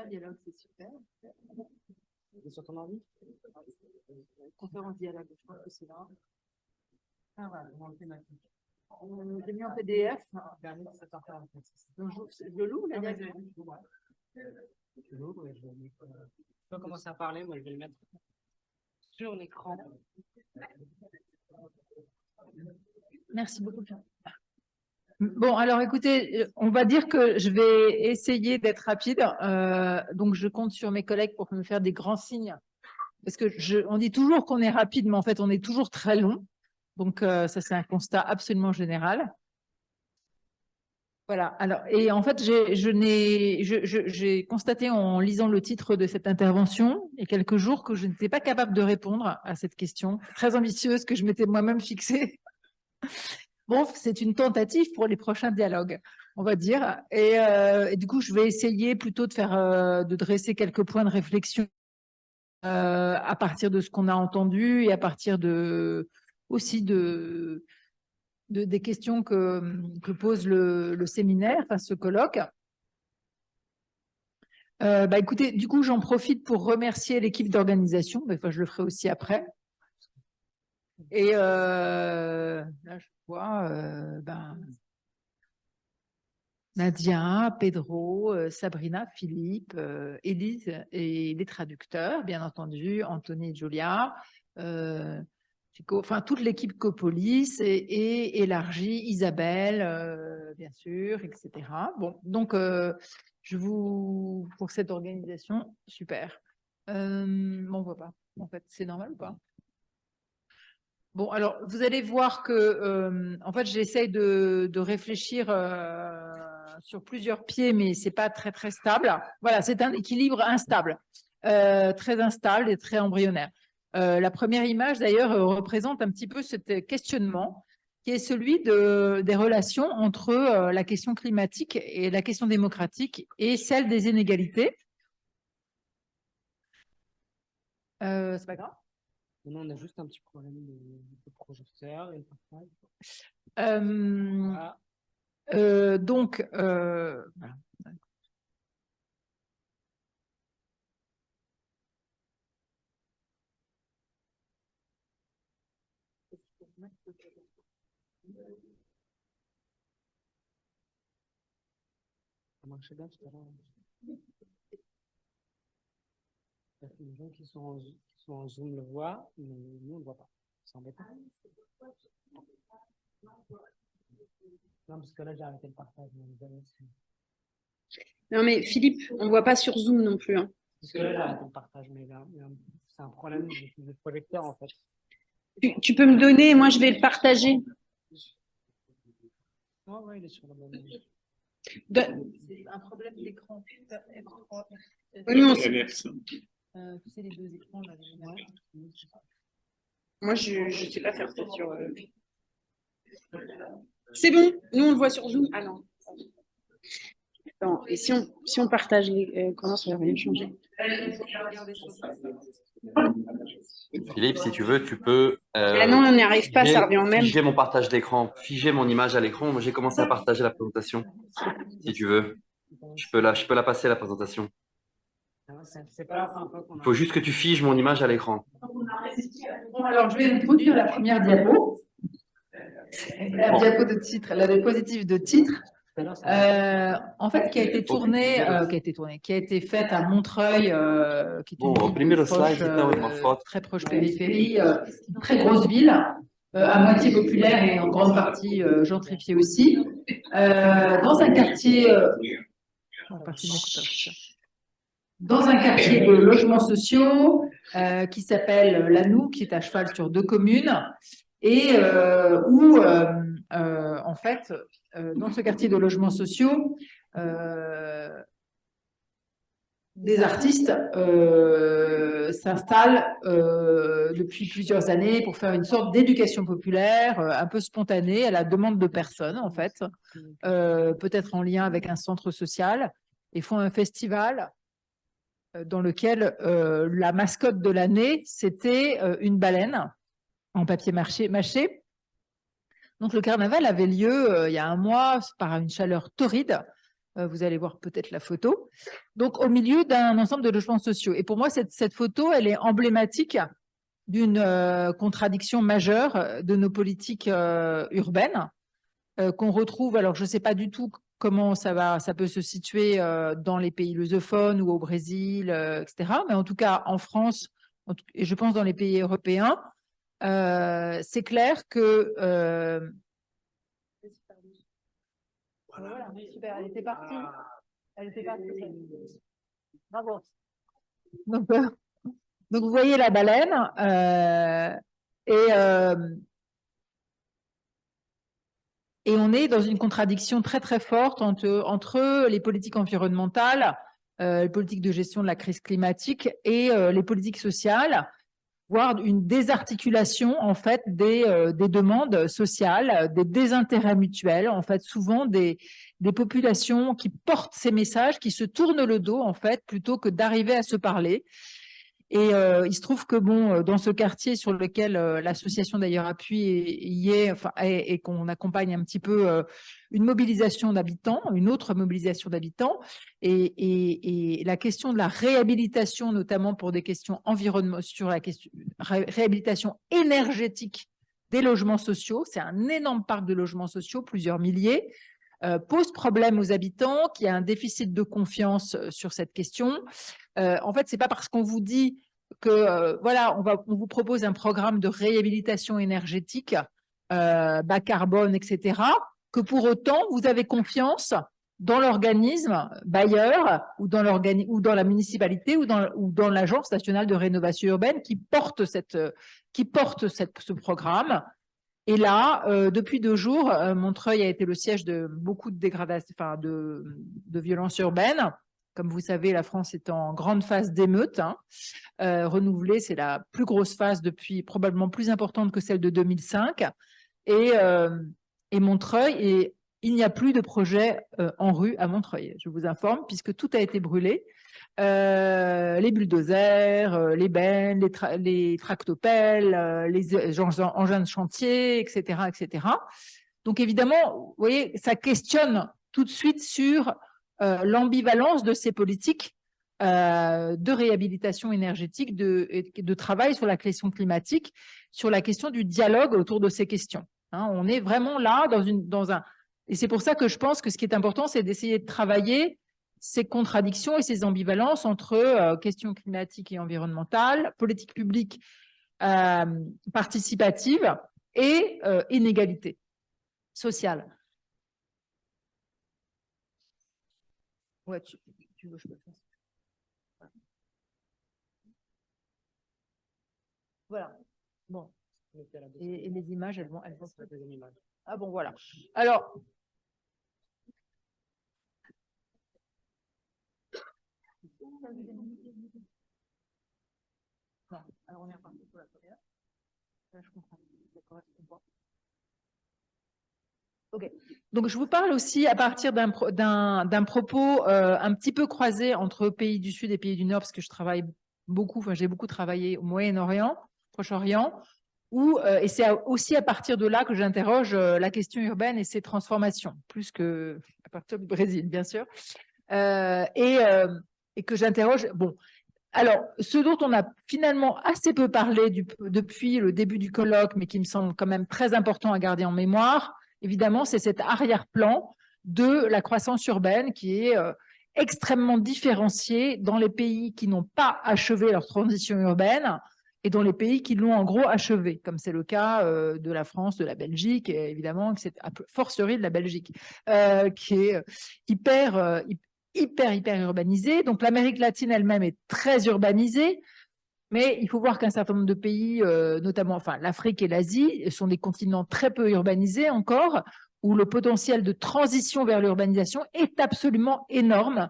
dialogue, c'est super. C'est sur ton ordi? Conférence dialogue, je pense que c'est là. Ah ouais, dans le thématique. J'ai mis en PDF. Dernier, c'est ça. Donc, je le loue, la Je l'ouvre et je vais mettre. Tu peux commencer à parler, moi je vais le mettre sur l'écran. Merci beaucoup. Bon, alors écoutez, on va dire que je vais essayer d'être rapide. Donc, je compte sur mes collègues pour me faire des grands signes. Parce que on dit toujours qu'on est rapide, mais en fait, on est toujours très long. Donc, ça, c'est un constat absolument général. Voilà. Alors, et en fait, j'ai constaté en lisant le titre de cette intervention il y a quelques jours que je n'étais pas capable de répondre à cette question très ambitieuse que je m'étais moi-même fixée. Bon, c'est une tentative pour les prochains dialogues, on va dire. Et du coup, je vais essayer plutôt de dresser quelques points de réflexion à partir de ce qu'on a entendu et à partir aussi des questions que pose le séminaire, enfin ce colloque. Écoutez, du coup, j'en profite pour remercier l'équipe d'organisation. Enfin, je le ferai aussi après. Et là, je vois Nadia, Pedro, Sabrina, Philippe, Élise et les traducteurs, bien entendu, Anthony et Julia, enfin toute l'équipe Copolis et élargie, Isabelle, bien sûr, etc. Bon, donc pour cette organisation, super. On voit pas, en fait, c'est normal ou pas? Bon, alors, vous allez voir que, en fait, j'essaye de réfléchir sur plusieurs pieds, mais c'est pas très, très stable. Voilà, c'est un équilibre instable, très instable et très embryonnaire. La première image, d'ailleurs, représente un petit peu ce questionnement. qui est celui des relations entre la question climatique et la question démocratique et celle des inégalités. C'est pas grave. Non, on a juste un petit problème de projecteur et de partage. Voilà. Ça marchait bien tout à l'heure. Les gens qui sont en Zoom le voient, mais nous on ne le voit pas. C'est embêtant. Non, parce que là j'ai arrêté le partage. Non, mais Philippe, on ne voit pas sur Zoom non plus. Hein. Parce que là j'ai arrêté le partage, mais là, c'est un problème de projecteur en fait. Tu peux me donner, moi je vais le partager. Ouais, il est sur le bon. C'est un problème d'écran. Oui, non, tu sais, les deux écrans, là, moi, je ne sais pas faire ça sur. C'est bon, nous on le voit sur Zoom. Ah non. Attends, et si on partage les. Comment ça va rien changer? Philippe, si tu veux, tu peux. Ah non, on n'y arrive pas, ça revient en même. Figer mon partage d'écran, figer mon image à l'écran. Moi, j'ai commencé à partager la présentation. Si tu veux, je peux la passer la présentation. Il faut juste que tu figes mon image à l'écran. Alors, je vais introduire la première diapo. La diapo de titre, la diapositive de titre. En fait, qui a été faite à Montreuil, qui est une ville très proche périphérie, très grosse ville, à moitié populaire et en grande partie gentrifiée aussi, dans un quartier de logements sociaux qui s'appelle Lannou, qui est à cheval sur 2 communes, et où, en fait, dans ce quartier de logements sociaux, des artistes s'installent depuis plusieurs années pour faire une sorte d'éducation populaire un peu spontanée à la demande de personnes, en fait, peut-être en lien avec un centre social, et font un festival dans lequel la mascotte de l'année, c'était une baleine en papier mâché. Donc, le carnaval avait lieu il y a un mois par une chaleur torride. Vous allez voir peut-être la photo. Donc, au milieu d'un ensemble de logements sociaux. Et pour moi, cette photo, elle est emblématique d'une contradiction majeure de nos politiques urbaines qu'on retrouve. Alors, je ne sais pas du tout comment ça peut se situer dans les pays lusophones ou au Brésil, etc. Mais en tout cas, en France, et je pense dans les pays européens, c'est clair que voilà, super, elle était partie. Elle était partie. Bravo. Donc, vous voyez la baleine et on est dans une contradiction très très forte entre les politiques environnementales, les politiques de gestion de la crise climatique et les politiques sociales, voire une désarticulation en fait des demandes sociales, des désintérêts mutuels, en fait souvent des populations qui portent ces messages, qui se tournent le dos en fait plutôt que d'arriver à se parler. Et il se trouve que bon, dans ce quartier sur lequel l'association d'ailleurs appuie et qu'on accompagne un petit peu une mobilisation d'habitants, une autre mobilisation d'habitants, et la question de la réhabilitation, notamment pour des questions environnementales, sur la question réhabilitation énergétique des logements sociaux, c'est un énorme parc de logements sociaux, plusieurs milliers, pose problème aux habitants, qui a un déficit de confiance sur cette question. En fait, c'est pas parce qu'on vous dit que voilà, on vous propose un programme de réhabilitation énergétique bas carbone, etc., que pour autant vous avez confiance dans l'organisme bailleur ou dans la municipalité ou dans l'Agence nationale de rénovation urbaine qui porte ce programme. Et là, depuis 2 jours, Montreuil a été le siège de beaucoup de dégradations, enfin de violences urbaines. Comme vous savez, la France est en grande phase d'émeute renouvelée. C'est la plus grosse phase depuis, probablement plus importante que celle de 2005. et Montreuil. Et il n'y a plus de projet en rue à Montreuil, je vous informe, puisque tout a été brûlé. Les bulldozers, les bennes, les tractopelles, les engins de chantier, etc., etc. Donc évidemment, vous voyez, ça questionne tout de suite sur l'ambivalence de ces politiques de réhabilitation énergétique, de travail sur la question climatique, sur la question du dialogue autour de ces questions. Hein, on est vraiment là dans un... Et c'est pour ça que je pense que ce qui est important, c'est d'essayer de travailler ces contradictions et ces ambivalences entre questions climatiques et environnementales, politique publique participative et inégalité sociale. Ouais, tu veux, je peux faire ça. Voilà. Bon. Et les images, elles vont. Ah bon, voilà. Alors. Non, alors on est reparti pour la première. Là, je comprends. Ok. Donc, je vous parle aussi à partir d'un propos un petit peu croisé entre pays du Sud et pays du Nord, parce que je travaille beaucoup, enfin, j'ai beaucoup travaillé au Moyen-Orient, Proche-Orient, et c'est aussi à partir de là que j'interroge la question urbaine et ses transformations, plus que à partir du Brésil, bien sûr, et que j'interroge. Bon, alors, ce dont on a finalement assez peu parlé depuis le début du colloque, mais qui me semble quand même très important à garder en mémoire, évidemment, c'est cet arrière-plan de la croissance urbaine qui est extrêmement différenciée dans les pays qui n'ont pas achevé leur transition urbaine et dans les pays qui l'ont en gros achevé, comme c'est le cas de la France, de la Belgique, et évidemment, c'est a fortiori de la Belgique, qui est hyper urbanisée. Donc l'Amérique latine elle-même est très urbanisée, mais il faut voir qu'un certain nombre de pays, notamment enfin, l'Afrique et l'Asie, sont des continents très peu urbanisés encore, où le potentiel de transition vers l'urbanisation est absolument énorme.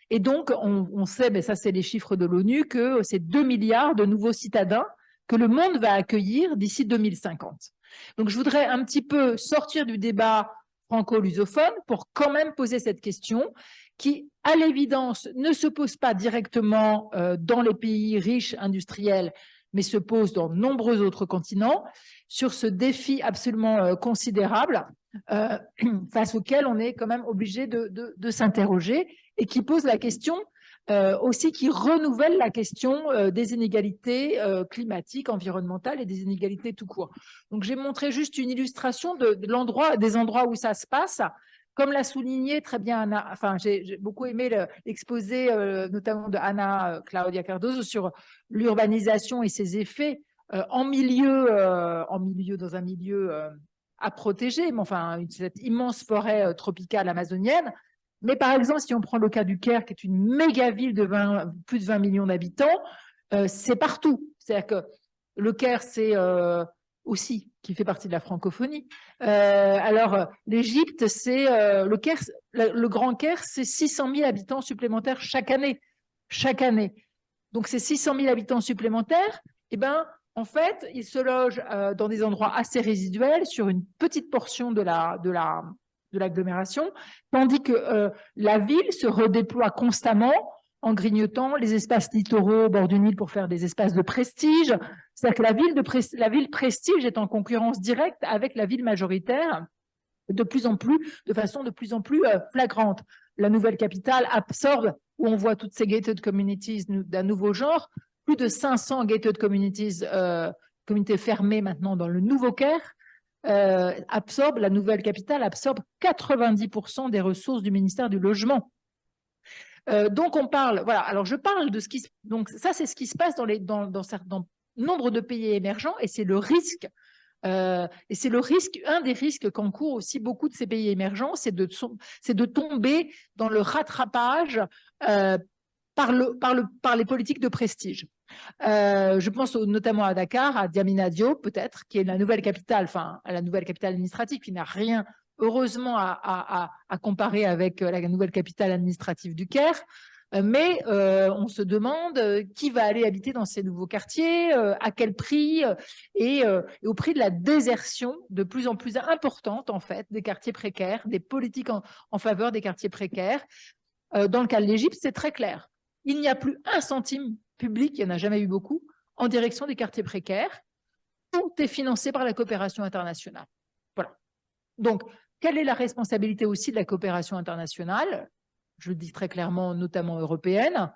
Et donc, on sait, mais ça c'est les chiffres de l'ONU, que c'est 2 milliards de nouveaux citadins que le monde va accueillir d'ici 2050. Donc, je voudrais un petit peu sortir du débat franco-lusophone pour quand même poser cette question qui, à l'évidence, ne se pose pas directement dans les pays riches industriels, mais se pose dans de nombreux autres continents, sur ce défi absolument considérable face auquel on est quand même obligé de s'interroger et qui pose la question aussi, qui renouvelle la question des inégalités climatiques, environnementales et des inégalités tout court. Donc, j'ai montré juste une illustration des endroits où ça se passe. Comme l'a souligné très bien Anna, enfin, j'ai beaucoup aimé l'exposé notamment de Anna Claudia Cardoso sur l'urbanisation et ses effets dans un milieu à protéger, mais enfin, cette immense forêt tropicale amazonienne. Mais par exemple, si on prend le cas du Caire, qui est une méga ville de plus de 20 millions d'habitants, c'est partout. C'est-à-dire que le Caire, c'est aussi qui fait partie de la francophonie. Alors, l'Égypte, c'est le Grand Caire, c'est 600 000 habitants supplémentaires chaque année. Chaque année. Donc, ces 600 000 habitants supplémentaires, eh ben, en fait, ils se logent dans des endroits assez résiduels sur une petite portion de l'agglomération, tandis que la ville se redéploie constamment en grignotant les espaces littoraux au bord du Nil pour faire des espaces de prestige. C'est-à-dire que la ville prestige est en concurrence directe avec la ville majoritaire de façon de plus en plus flagrante. La nouvelle capitale absorbe, où on voit toutes ces gated communities d'un nouveau genre, plus de 500 gated communities, communautés fermées maintenant dans le nouveau Caire, la nouvelle capitale absorbe 90% des ressources du ministère du Logement. Donc on parle, voilà, alors je parle de ce qui, donc ça c'est ce qui se passe dans nombre de pays émergents et c'est le risque, un des risques qu'encourent aussi beaucoup de ces pays émergents, c'est de tomber dans le rattrapage par les politiques de prestige. Je pense notamment à Dakar, à Djamena Diop peut-être, qui est la nouvelle capitale, enfin la nouvelle capitale administrative, qui n'a rien heureusement à comparer avec la nouvelle capitale administrative du Caire. Mais on se demande qui va aller habiter dans ces nouveaux quartiers, à quel prix, et au prix de la désertion de plus en plus importante, en fait, des quartiers précaires, des politiques en faveur des quartiers précaires. Dans le cas de l'Égypte, c'est très clair. Il n'y a plus un centime public, il n'y en a jamais eu beaucoup, en direction des quartiers précaires. Tout est financé par la coopération internationale. Voilà. Donc, quelle est la responsabilité aussi de la coopération internationale ? Je le dis très clairement, notamment européenne,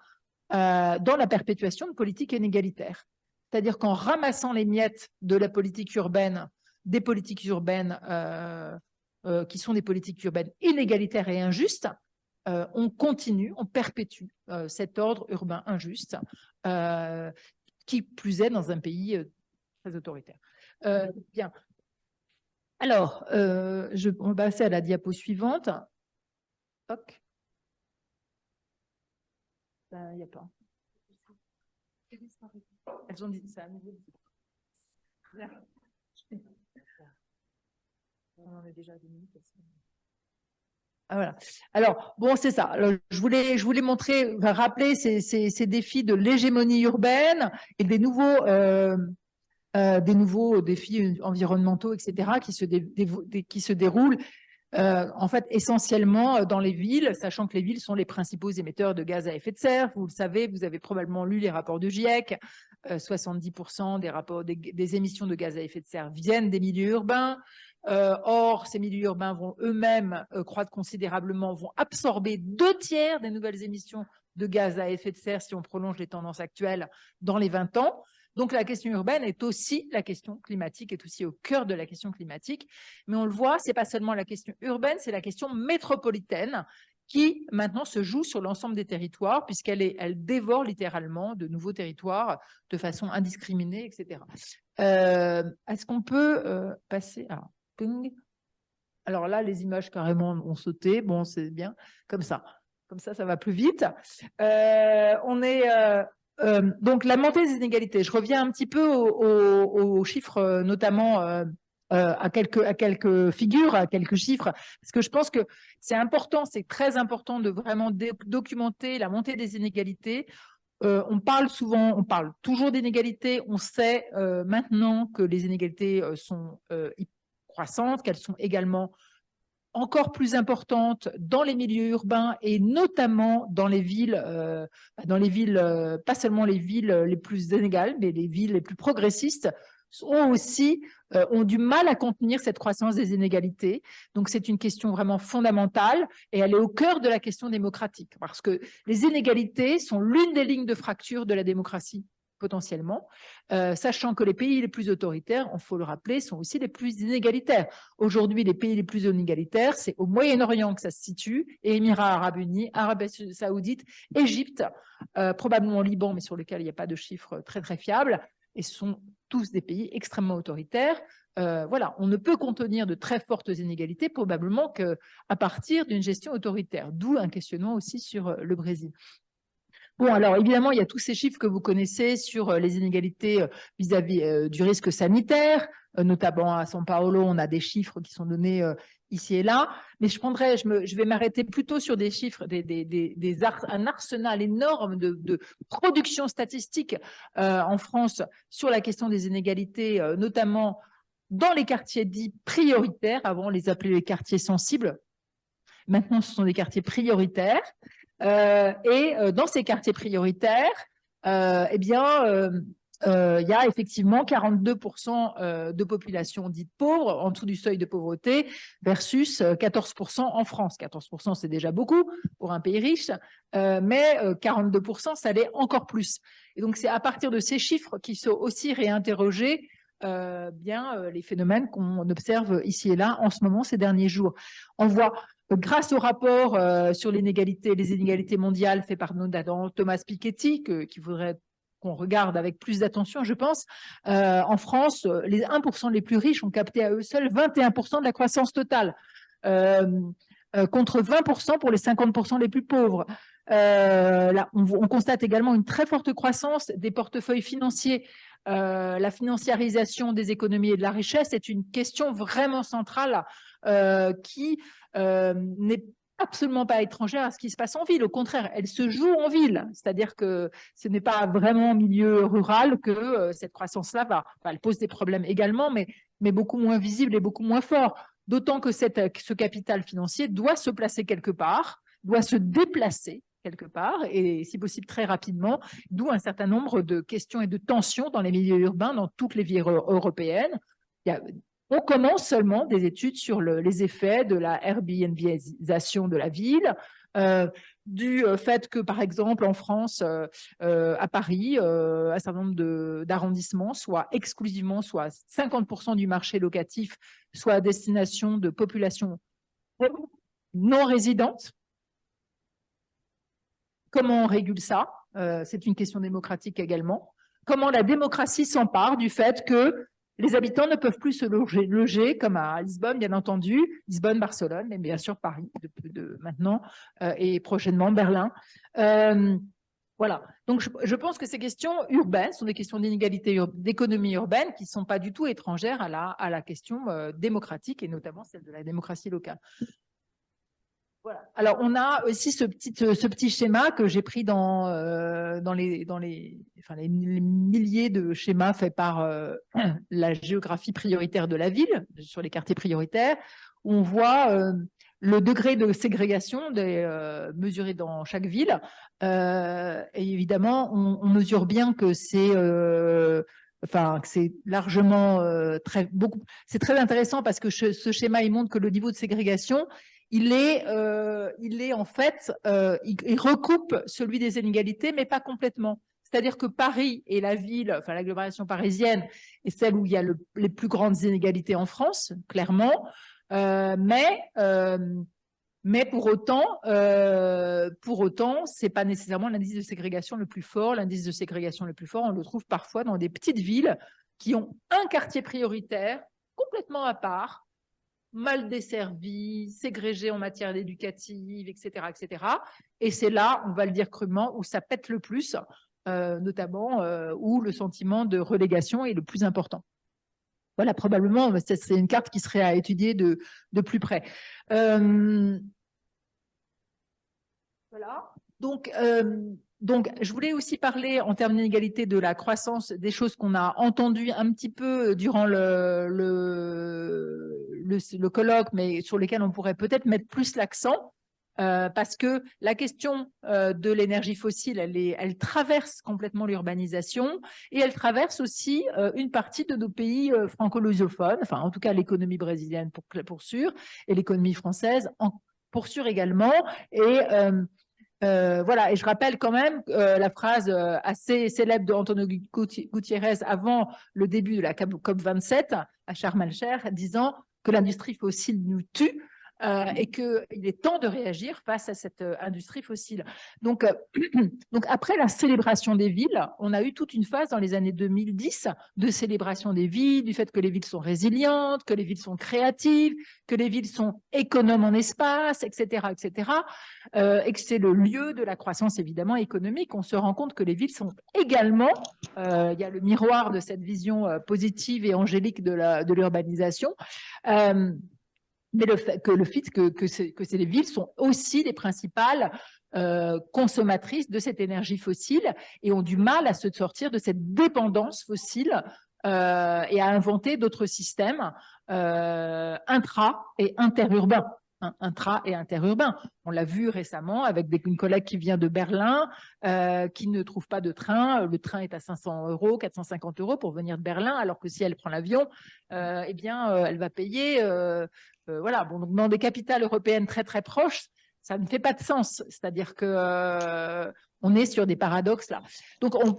dans la perpétuation de politiques inégalitaires. C'est-à-dire qu'en ramassant les miettes de la politique urbaine, des politiques urbaines qui sont des politiques urbaines inégalitaires et injustes, on continue, on perpétue cet ordre urbain injuste, qui plus est dans un pays très autoritaire. Bien. Alors, on va passer à la diapo suivante. Toc. Il n'y a pas. Elles ont dit ça à nouveau. On en est déjà à 2 minutes. Ah, voilà. Alors, bon, c'est ça. Alors, je voulais montrer, rappeler ces défis de l'hégémonie urbaine et des nouveaux défis environnementaux, etc., qui se déroulent en fait essentiellement dans les villes, sachant que les villes sont les principaux émetteurs de gaz à effet de serre. Vous le savez, vous avez probablement lu les rapports de GIEC. 70% des émissions de gaz à effet de serre viennent des milieux urbains. Or, ces milieux urbains vont eux-mêmes croître considérablement, vont absorber 2/3 des nouvelles émissions de gaz à effet de serre si on prolonge les tendances actuelles dans les 20 ans. Donc, la question urbaine est aussi la question climatique, est aussi au cœur de la question climatique. Mais on le voit, ce n'est pas seulement la question urbaine, c'est la question métropolitaine qui maintenant se joue sur l'ensemble des territoires, puisqu'elle dévore littéralement de nouveaux territoires de façon indiscriminée, etc. Est-ce qu'on peut passer à... Alors là, les images carrément ont sauté. Bon, c'est bien, comme ça. Comme ça va plus vite. Donc, la montée des inégalités. Je reviens un petit peu aux chiffres, notamment à quelques figures, à quelques chiffres, parce que je pense que c'est important, c'est très important de vraiment documenter la montée des inégalités. On parle toujours d'inégalités. On sait maintenant que les inégalités sont croissantes, qu'elles sont également encore plus importantes dans les milieux urbains et notamment dans les villes, pas seulement les villes les plus inégales, mais les villes les plus progressistes ont du mal à contenir cette croissance des inégalités. Donc, c'est une question vraiment fondamentale et elle est au cœur de la question démocratique parce que les inégalités sont l'une des lignes de fracture de la démocratie potentiellement, sachant que les pays les plus autoritaires, il faut le rappeler, sont aussi les plus inégalitaires. Aujourd'hui, les pays les plus inégalitaires, c'est au Moyen-Orient que ça se situe, et Émirats arabes unis, Arabie saoudite, Égypte, probablement Liban, mais sur lequel il n'y a pas de chiffres très très fiables, et ce sont tous des pays extrêmement autoritaires. Voilà, on ne peut contenir de très fortes inégalités probablement qu'à partir d'une gestion autoritaire, d'où un questionnement aussi sur le Brésil. Bon, alors évidemment, il y a tous ces chiffres que vous connaissez sur les inégalités vis-à-vis du risque sanitaire, notamment à São Paulo, on a des chiffres qui sont donnés ici et là, mais je vais m'arrêter plutôt sur des chiffres, un arsenal énorme de production statistique en France sur la question des inégalités, notamment dans les quartiers dits prioritaires. Avant, on les appelait les quartiers sensibles. Maintenant, ce sont des quartiers prioritaires. Et dans ces quartiers prioritaires, il y a effectivement 42% de population dite pauvre, en dessous du seuil de pauvreté, versus 14% en France. 14%, c'est déjà beaucoup pour un pays riche, mais 42%, ça l'est encore plus. Et donc, c'est à partir de ces chiffres qu'il faut aussi réinterroger les phénomènes qu'on observe ici et là en ce moment, ces derniers jours. On voit... Grâce au rapport sur les inégalités mondiales fait par notamment Thomas Piketty, qu'il faudrait qu'on regarde avec plus d'attention, je pense, en France, les 1% les plus riches ont capté à eux seuls 21% de la croissance totale, contre 20% pour les 50% les plus pauvres. Là, on constate également une très forte croissance des portefeuilles financiers. La financiarisation des économies et de la richesse est une question vraiment centrale qui n'est absolument pas étrangère à ce qui se passe en ville. Au contraire, elle se joue en ville. C'est-à-dire que ce n'est pas vraiment en milieu rural que cette croissance-là va. Enfin, elle pose des problèmes également, mais beaucoup moins visibles et beaucoup moins forts. D'autant que ce capital financier doit se placer quelque part, doit se déplacer quelque part, et si possible très rapidement, d'où un certain nombre de questions et de tensions dans les milieux urbains, dans toutes les villes européennes. On commence seulement des études sur les effets de la Airbnbisation de la ville, du fait que, par exemple, en France, à Paris, un certain nombre d'arrondissements, soit 50% du marché locatif, soit à destination de populations non résidentes. Comment on régule ça? C'est une question démocratique également. Comment la démocratie s'empare du fait que les habitants ne peuvent plus se loger comme à Lisbonne, bien entendu, Lisbonne, Barcelone, mais bien sûr Paris maintenant et prochainement Berlin. Voilà. Donc, je pense que ces questions urbaines sont des questions d'inégalité d'économie urbaine qui ne sont pas du tout étrangères à la question démocratique et notamment celle de la démocratie locale. Voilà. Alors, on a aussi ce petit schéma que j'ai pris dans les milliers de schémas faits par la géographie prioritaire de la ville, sur les quartiers prioritaires, où on voit le degré de ségrégation mesuré dans chaque ville. Et évidemment, on mesure bien que c'est largement c'est très intéressant parce que ce schéma, il montre que le niveau de ségrégation, il recoupe celui des inégalités, mais pas complètement. C'est-à-dire que Paris est la ville, enfin l'agglomération parisienne, est celle où il y a les plus grandes inégalités en France, clairement. Mais pour autant, c'est pas nécessairement l'indice de ségrégation le plus fort. L'indice de ségrégation le plus fort, on le trouve parfois dans des petites villes qui ont un quartier prioritaire complètement à part, mal desservi, ségrégé en matière éducative, etc., etc. Et c'est là, on va le dire crûment, où ça pète le plus, notamment où le sentiment de relégation est le plus important. Voilà, probablement, c'est une carte qui serait à étudier de plus près. Voilà. Donc, je voulais aussi parler en termes d'inégalité de la croissance, des choses qu'on a entendues un petit peu durant le colloque, mais sur lesquelles on pourrait peut-être mettre plus l'accent, parce que la question de l'énergie fossile, elle traverse complètement l'urbanisation et elle traverse aussi une partie de nos pays franco-lusophones, enfin en tout cas l'économie brésilienne pour sûr, et l'économie française pour sûr également. Et voilà, et je rappelle quand même la phrase assez célèbre d'Antonio Gutiérrez avant le début de la COP27 à Sharm el-Sheikh, disant que l'industrie fossile nous tue et qu'il est temps de réagir face à cette industrie fossile. Donc après la célébration des villes, on a eu toute une phase dans les années 2010 de célébration des villes, du fait que les villes sont résilientes, que les villes sont créatives, que les villes sont économes en espace, etc., etc., et que c'est le lieu de la croissance évidemment économique. On se rend compte que les villes sont également, il y a le miroir de cette vision positive et angélique de l'urbanisation. Mais le fait que les villes sont aussi les principales consommatrices de cette énergie fossile et ont du mal à se sortir de cette dépendance fossile et à inventer d'autres systèmes intra- et interurbains. Intra- et interurbains. On l'a vu récemment avec une collègue qui vient de Berlin, qui ne trouve pas de train. Le train est à 500 €, 450 € pour venir de Berlin, alors que si elle prend l'avion, eh bien, elle va payer... voilà, bon, donc dans des capitales européennes très très proches, ça ne fait pas de sens. C'est-à-dire que on est sur des paradoxes là. Donc on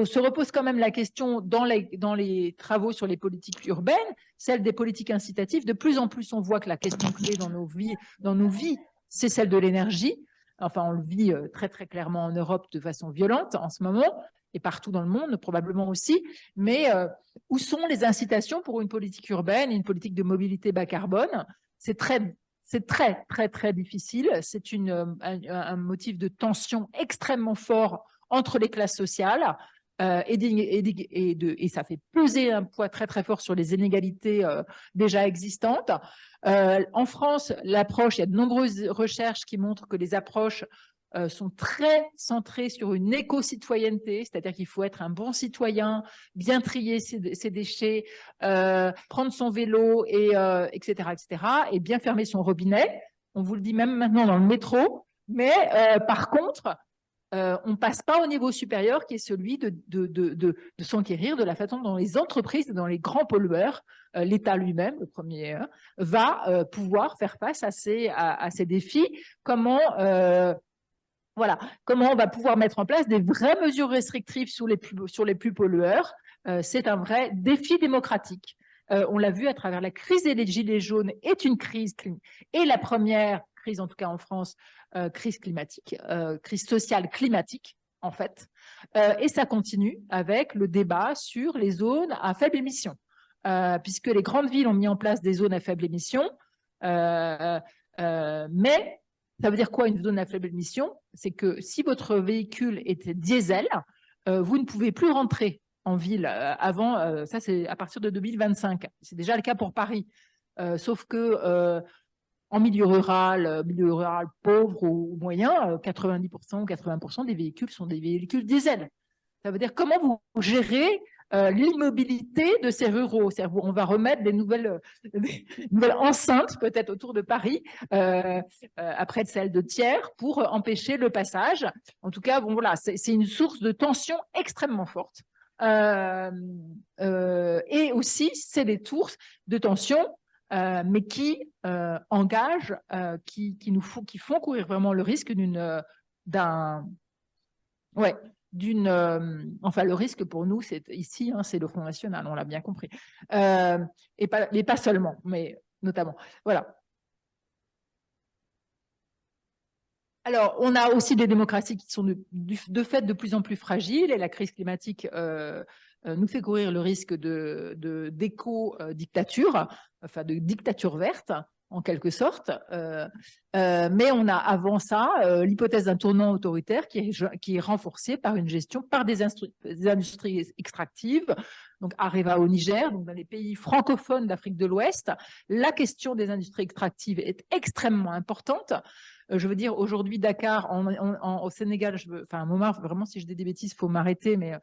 se repose quand même la question dans les travaux sur les politiques urbaines, celle des politiques incitatives. De plus en plus, on voit que la question clé dans nos vies, c'est celle de l'énergie. Enfin, on le vit très très clairement en Europe de façon violente en ce moment, et partout dans le monde probablement aussi, mais où sont les incitations pour une politique urbaine, une politique de mobilité bas carbone? C'est très très très difficile, c'est un motif de tension extrêmement fort entre les classes sociales, et ça fait peser un poids très très fort sur les inégalités déjà existantes. En France, l'approche, il y a de nombreuses recherches qui montrent que les approches sont très centrées sur une éco-citoyenneté, c'est-à-dire qu'il faut être un bon citoyen, bien trier ses déchets, prendre son vélo, etc., et bien fermer son robinet. On vous le dit même maintenant dans le métro, mais par contre, on ne passe pas au niveau supérieur qui est celui de s'enquérir de la façon dont les entreprises, dans les grands pollueurs, l'État lui-même, le premier, va pouvoir faire face à ces défis. Comment on va pouvoir mettre en place des vraies mesures restrictives sur les plus pollueurs. C'est un vrai défi démocratique. On l'a vu à travers la crise des gilets jaunes, est une crise, et la première crise, en tout cas en France, crise climatique, crise sociale climatique, en fait. Et ça continue avec le débat sur les zones à faible émission, puisque les grandes villes ont mis en place des zones à faible émission, mais ça veut dire quoi une zone à faible émission? C'est que si votre véhicule était diesel, vous ne pouvez plus rentrer en ville avant, ça c'est à partir de 2025. C'est déjà le cas pour Paris. Sauf que en milieu rural pauvre ou moyen, 90% ou 80% des véhicules sont des véhicules diesel. Ça veut dire comment vous gérez l'immobilité de ces ruraux. On va remettre des nouvelles enceintes peut-être autour de Paris, après celles de Thiers, pour empêcher le passage. En tout cas, bon, voilà, c'est une source de tension extrêmement forte. Et aussi, c'est des sources de tension, mais qui engagent, qui font courir vraiment le risque enfin, le risque pour nous, c'est ici, c'est le Front National, on l'a bien compris. Et pas seulement, mais notamment. Voilà. Alors, on a aussi des démocraties qui sont de fait de plus en plus fragiles, et la crise climatique nous fait courir le risque d'éco-dictature, enfin de dictature verte, en quelque sorte. Mais on a avant ça l'hypothèse d'un tournant autoritaire qui est renforcée par une gestion par des industries extractives. Donc Areva au Niger, donc dans les pays francophones d'Afrique de l'Ouest, la question des industries extractives est extrêmement importante. Je veux dire, aujourd'hui, Dakar, au Sénégal, enfin, Momar, vraiment, si je dis des bêtises, il faut m'arrêter, mais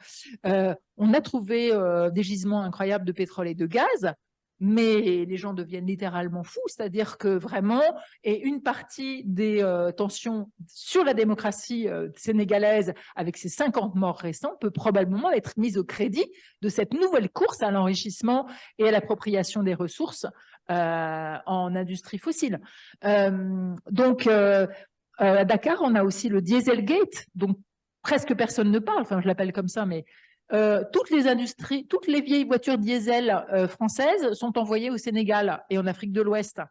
on a trouvé des gisements incroyables de pétrole et de gaz, mais les gens deviennent littéralement fous, c'est-à-dire que vraiment, et une partie des tensions sur la démocratie sénégalaise, avec ses 50 morts récents, peut probablement être mise au crédit de cette nouvelle course à l'enrichissement et à l'appropriation des ressources en industrie fossile. Donc, à Dakar, on a aussi le Dieselgate, dont presque personne ne parle, enfin je l'appelle comme ça, mais toutes les vieilles voitures diesel françaises sont envoyées au Sénégal et en Afrique de l'Ouest.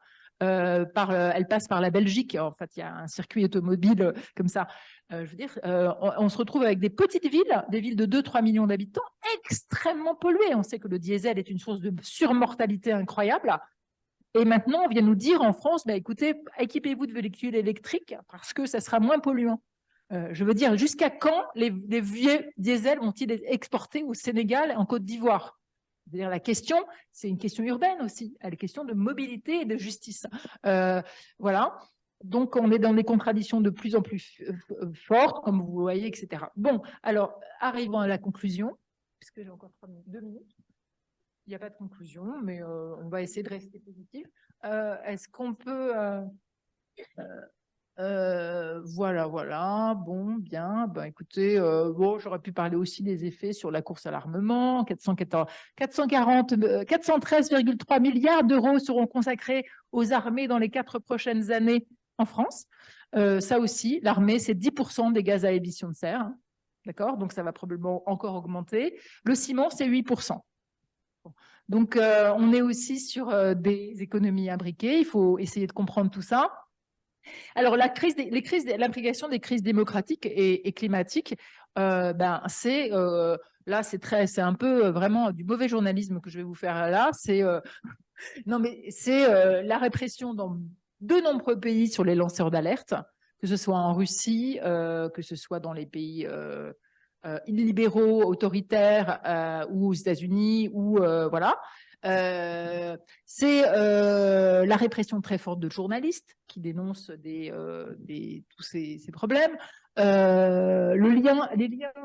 Elles passent par la Belgique. En fait, il y a un circuit automobile comme ça. Je veux dire, on se retrouve avec des petites villes, des villes de 2-3 millions d'habitants, extrêmement polluées. On sait que le diesel est une source de surmortalité incroyable. Et maintenant, on vient nous dire en France, bah, écoutez, équipez-vous de véhicules électriques parce que ça sera moins polluant. Je veux dire, jusqu'à quand les vieux diesels vont-ils être exportés au Sénégal et en Côte d'Ivoire? C'est-à-dire, la question, c'est une question urbaine aussi, elle est question de mobilité et de justice. Voilà. Donc, on est dans des contradictions de plus en plus fortes, comme vous voyez, etc. Bon, alors, arrivons à la conclusion, puisque j'ai encore 2 minutes. Il n'y a pas de conclusion, mais on va essayer de rester positif. Est-ce qu'on peut... voilà. Bon, bien. Ben, écoutez, j'aurais pu parler aussi des effets sur la course à l'armement. 413,3 milliards d'euros seront consacrés aux armées dans les 4 prochaines années en France. Ça aussi, l'armée, c'est 10% des gaz à émission de serre. Hein, d'accord? Donc, ça va probablement encore augmenter. Le ciment, c'est 8%. Donc, on est aussi sur des économies imbriquées. Il faut essayer de comprendre tout ça. Alors, l'implication des crises démocratiques et climatiques, c'est un peu vraiment du mauvais journalisme que je vais vous faire là. C'est la répression dans de nombreux pays sur les lanceurs d'alerte, que ce soit en Russie, que ce soit dans les pays illibéraux, autoritaires, ou aux États-Unis, ou voilà. C'est la répression très forte de journalistes qui dénoncent tous ces problèmes. Les liens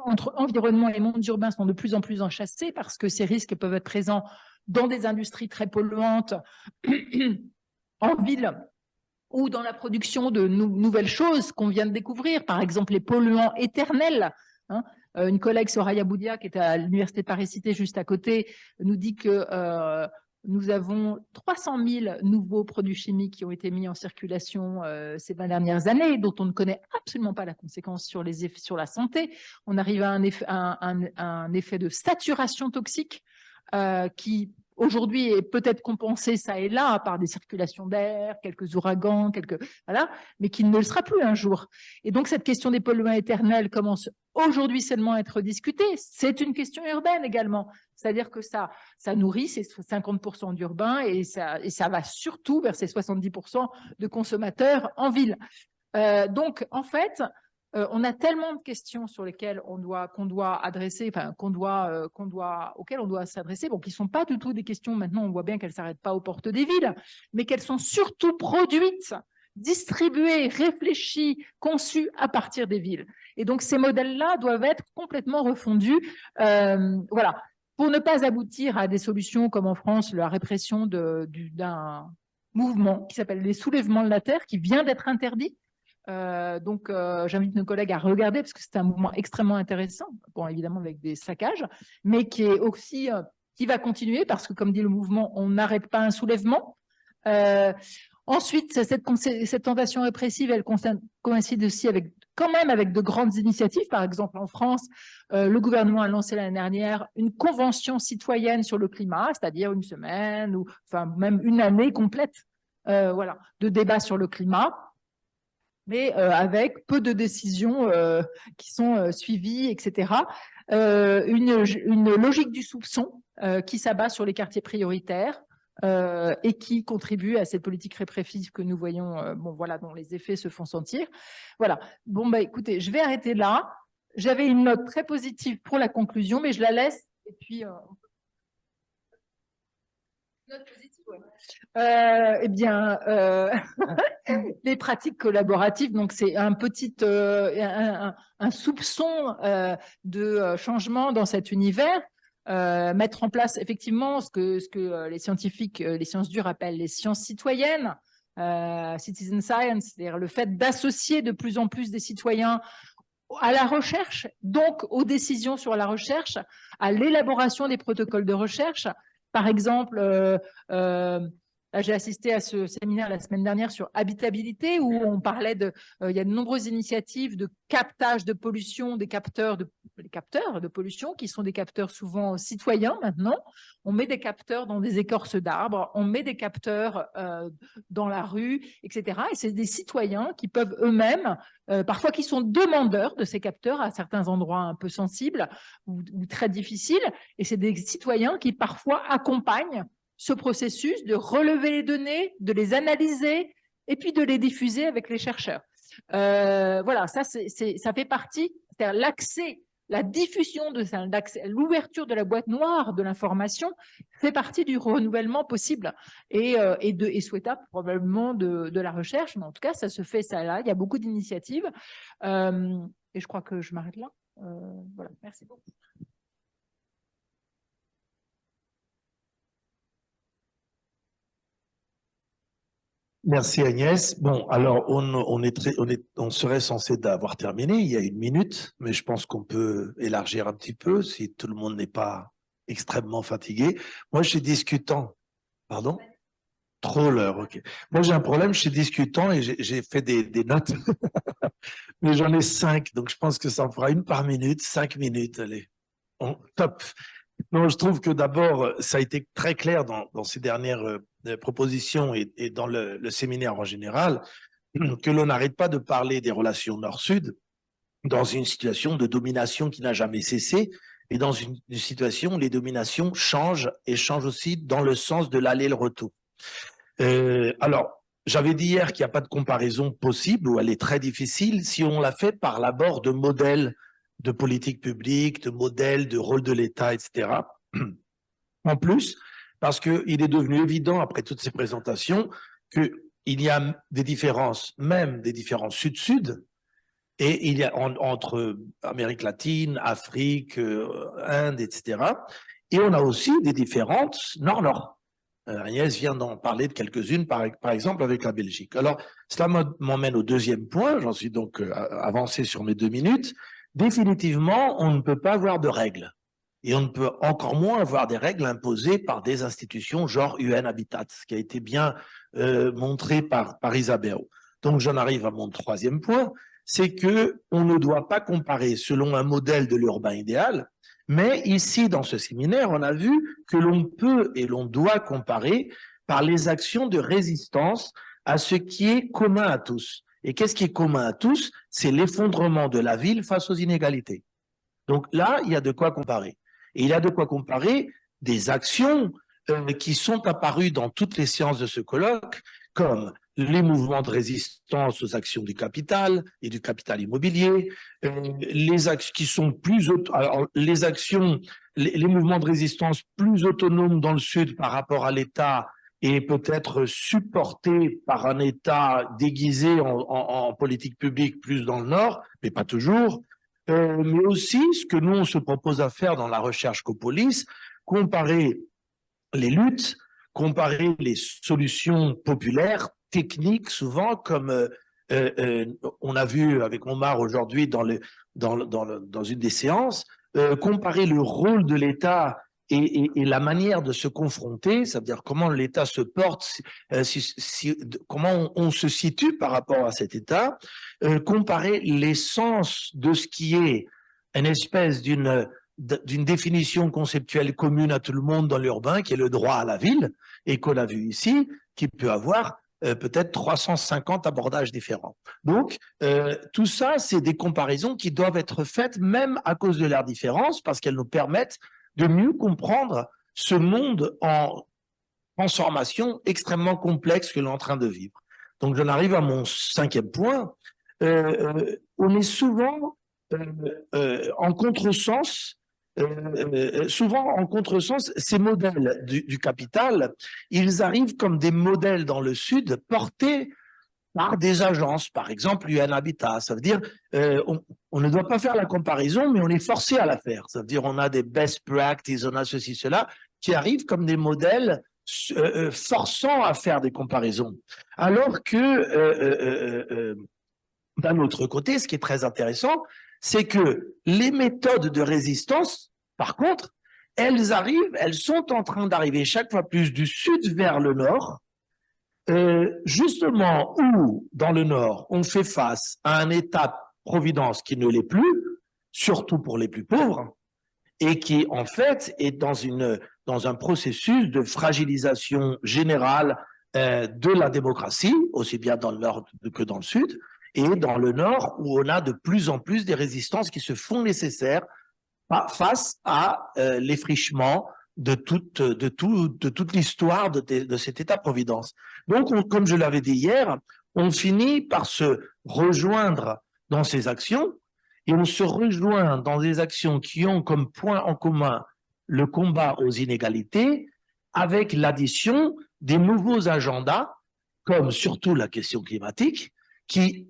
entre environnement et monde urbain sont de plus en plus enchâssés parce que ces risques peuvent être présents dans des industries très polluantes, en ville, ou dans la production de nouvelles choses qu'on vient de découvrir, par exemple les polluants éternels. Hein. Une collègue, Soraya Boudia, qui est à l'Université Paris-Cité juste à côté, nous dit que nous avons 300 000 nouveaux produits chimiques qui ont été mis en circulation ces 20 dernières années, dont on ne connaît absolument pas la conséquence sur les effets sur la santé. On arrive à un effet de saturation toxique qui aujourd'hui est peut-être compensé ça et là par des circulations d'air, quelques ouragans, voilà, mais qui ne le sera plus un jour. Et donc cette question des polluants éternels commence aujourd'hui seulement à être discutée. C'est une question urbaine également, c'est-à-dire que ça nourrit ces 50% d'urbains et ça va surtout vers ces 70% de consommateurs en ville. Donc en fait, on a tellement de questions sur lesquelles qu'on doit adresser, enfin auxquelles on doit s'adresser, bon, qui ne sont pas du tout des questions. Maintenant, on voit bien qu'elles ne s'arrêtent pas aux portes des villes, mais qu'elles sont surtout produites, distribuées, réfléchies, conçues à partir des villes. Et donc, ces modèles-là doivent être complètement refondus. Voilà. Pour ne pas aboutir à des solutions comme en France, la répression d'un mouvement qui s'appelle les soulèvements de la terre, qui vient d'être interdit. Donc, j'invite nos collègues à regarder parce que c'est un mouvement extrêmement intéressant, bon, évidemment avec des saccages, mais qui est aussi qui va continuer parce que, comme dit le mouvement, on n'arrête pas un soulèvement. Ensuite, cette tentation répressive, elle coïncide aussi quand même avec de grandes initiatives. Par exemple, en France, le gouvernement a lancé l'année dernière une convention citoyenne sur le climat, c'est-à-dire une semaine ou enfin même une année complète, voilà, de débat sur le climat, mais avec peu de décisions qui sont suivies, etc. Une logique du soupçon qui s'abat sur les quartiers prioritaires et qui contribue à cette politique répressive que nous voyons, bon, voilà, dont les effets se font sentir. Voilà. Bon, bah, écoutez, je vais arrêter là. J'avais une note très positive pour la conclusion, mais je la laisse. Et puis, note positive, ouais. Eh bien, les pratiques collaboratives, donc c'est un petit un soupçon de changement dans cet univers. Mettre en place effectivement ce que les scientifiques, les sciences dures appellent les sciences citoyennes, citizen science, c'est-à-dire le fait d'associer de plus en plus des citoyens à la recherche, donc aux décisions sur la recherche, à l'élaboration des protocoles de recherche. Par exemple, j'ai assisté à ce séminaire la semaine dernière sur habitabilité où on parlait il y a de nombreuses initiatives de captage de pollution, des capteurs de pollution qui sont des capteurs souvent citoyens maintenant. On met des capteurs dans des écorces d'arbres, on met des capteurs dans la rue, etc. Et c'est des citoyens qui peuvent eux-mêmes, parfois qui sont demandeurs de ces capteurs à certains endroits un peu sensibles ou très difficiles. Et c'est des citoyens qui parfois accompagnent ce processus de relever les données, de les analyser et puis de les diffuser avec les chercheurs. Voilà, ça fait partie, c'est-à-dire l'accès, la diffusion de ça, l'ouverture de la boîte noire de l'information fait partie du renouvellement possible et souhaitable probablement de la recherche, mais en tout cas, ça se fait ça là, il y a beaucoup d'initiatives et je crois que je m'arrête là. Voilà, merci beaucoup. Merci Agnès. Bon, alors on serait censé d'avoir terminé il y a 1 minute, mais je pense qu'on peut élargir un petit peu si tout le monde n'est pas extrêmement fatigué. Moi, je suis discutant. Pardon? Trop l'heure, ok. Moi, j'ai un problème, je suis discutant et j'ai fait des notes, mais j'en ai 5, donc je pense que ça en fera 1 par minute, 5 minutes, allez. Top. Non, je trouve que d'abord, ça a été très clair dans ces dernières propositions et dans le séminaire en général, que l'on n'arrête pas de parler des relations nord-sud dans une situation de domination qui n'a jamais cessé et dans une situation où les dominations changent et changent aussi dans le sens de l'aller et le retour. Alors, j'avais dit hier qu'il n'y a pas de comparaison possible ou elle est très difficile si on la fait par l'abord de modèles de politique publique, de modèle, de rôle de l'État, etc. En plus, parce qu'il est devenu évident, après toutes ces présentations, qu'il y a des différences, même des différences sud-sud, et il y a entre Amérique latine, Afrique, Inde, etc. Et on a aussi des différences nord-nord. Agnès vient d'en parler de quelques-unes, par exemple avec la Belgique. Alors, cela m'emmène au deuxième point, j'en suis donc avancé sur mes 2 minutes. Définitivement, on ne peut pas avoir de règles. Et on ne peut encore moins avoir des règles imposées par des institutions genre UN Habitat, ce qui a été bien montré par Isabelle. Donc, j'en arrive à mon 3e point, c'est que on ne doit pas comparer selon un modèle de l'urbain idéal, mais ici, dans ce séminaire, on a vu que l'on peut et l'on doit comparer par les actions de résistance à ce qui est commun à tous. Et qu'est-ce qui est commun à tous? C'est l'effondrement de la ville face aux inégalités. Donc là, il y a de quoi comparer. Et il y a de quoi comparer des actions qui sont apparues dans toutes les séances de ce colloque, comme les mouvements de résistance aux actions du capital et du capital immobilier, les actions qui sont plus les mouvements de résistance plus autonomes dans le sud par rapport à l'État et peut-être supportés par un État déguisé en politique publique plus dans le nord, mais pas toujours. Mais aussi ce que nous on se propose à faire dans la recherche Copolis, comparer les luttes, comparer les solutions populaires, techniques souvent, comme on a vu avec Omar aujourd'hui dans une des séances, comparer le rôle de l'État et la manière de se confronter, c'est-à-dire comment l'État se porte, comment on se situe par rapport à cet État, comparer l'essence de ce qui est une espèce d'une définition conceptuelle commune à tout le monde dans l'urbain, qui est le droit à la ville, et qu'on a vu ici, qui peut avoir peut-être 350 abordages différents. Donc, tout ça, c'est des comparaisons qui doivent être faites même à cause de leurs différences, parce qu'elles nous permettent de mieux comprendre ce monde en transformation extrêmement complexe que l'on est en train de vivre. Donc, j'en arrive à mon 5e point. On est souvent en contresens. Souvent, en contresens, ces modèles du capital, ils arrivent comme des modèles dans le Sud portés par des agences, par exemple UN Habitat. Ça veut dire on ne doit pas faire la comparaison, mais on est forcé à la faire. Ça veut dire on a des best practices, on a ceci, cela, qui arrivent comme des modèles forçant à faire des comparaisons. Alors que, d'un autre côté, ce qui est très intéressant, c'est que les méthodes de résistance, par contre, elles sont en train d'arriver chaque fois plus du sud vers le nord, justement où, dans le nord, on fait face à un État-providence qui ne l'est plus, surtout pour les plus pauvres, et qui, en fait, est dans un processus de fragilisation générale de la démocratie, aussi bien dans le nord que dans le sud, et dans le nord, où on a de plus en plus des résistances qui se font nécessaires face à l'effrichement de toute l'histoire de cet État-providence. Donc, comme je l'avais dit hier, on finit par se rejoindre dans ces actions, et on se rejoint dans des actions qui ont comme point en commun le combat aux inégalités, avec l'addition des nouveaux agendas, comme surtout la question climatique,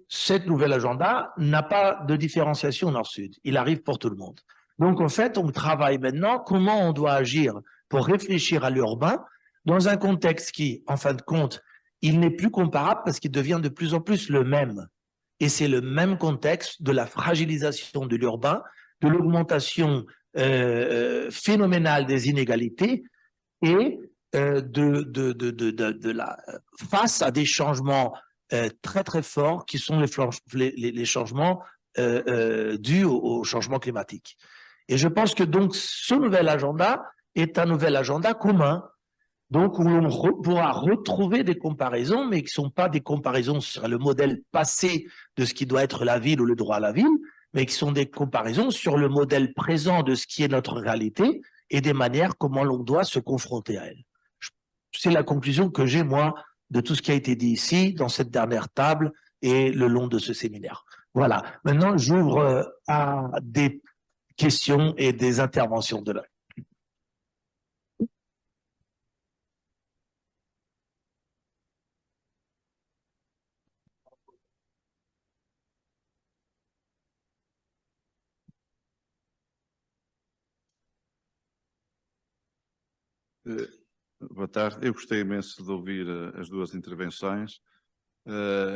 cet nouvel agenda n'a pas de différenciation nord-sud. Il arrive pour tout le monde. Donc, en fait, on travaille maintenant comment on doit agir pour réfléchir à l'urbain dans un contexte qui, en fin de compte, il n'est plus comparable parce qu'il devient de plus en plus le même. Et c'est le même contexte de la fragilisation de l'urbain, de l'augmentation phénoménale des inégalités et face à des changements très très forts qui sont les changements dus au changement climatique. Et je pense que donc ce nouvel agenda est un nouvel agenda commun, donc où on pourra retrouver des comparaisons, mais qui ne sont pas des comparaisons sur le modèle passé de ce qui doit être la ville ou le droit à la ville, mais qui sont des comparaisons sur le modèle présent de ce qui est notre réalité et des manières comment l'on doit se confronter à elle. C'est la conclusion que j'ai, moi, de tout ce qui a été dit ici, dans cette dernière table et le long de ce séminaire. Voilà. Maintenant, j'ouvre à des questions et des interventions de là. Boa tarde. Eu gostei imenso de ouvir as duas intervenções,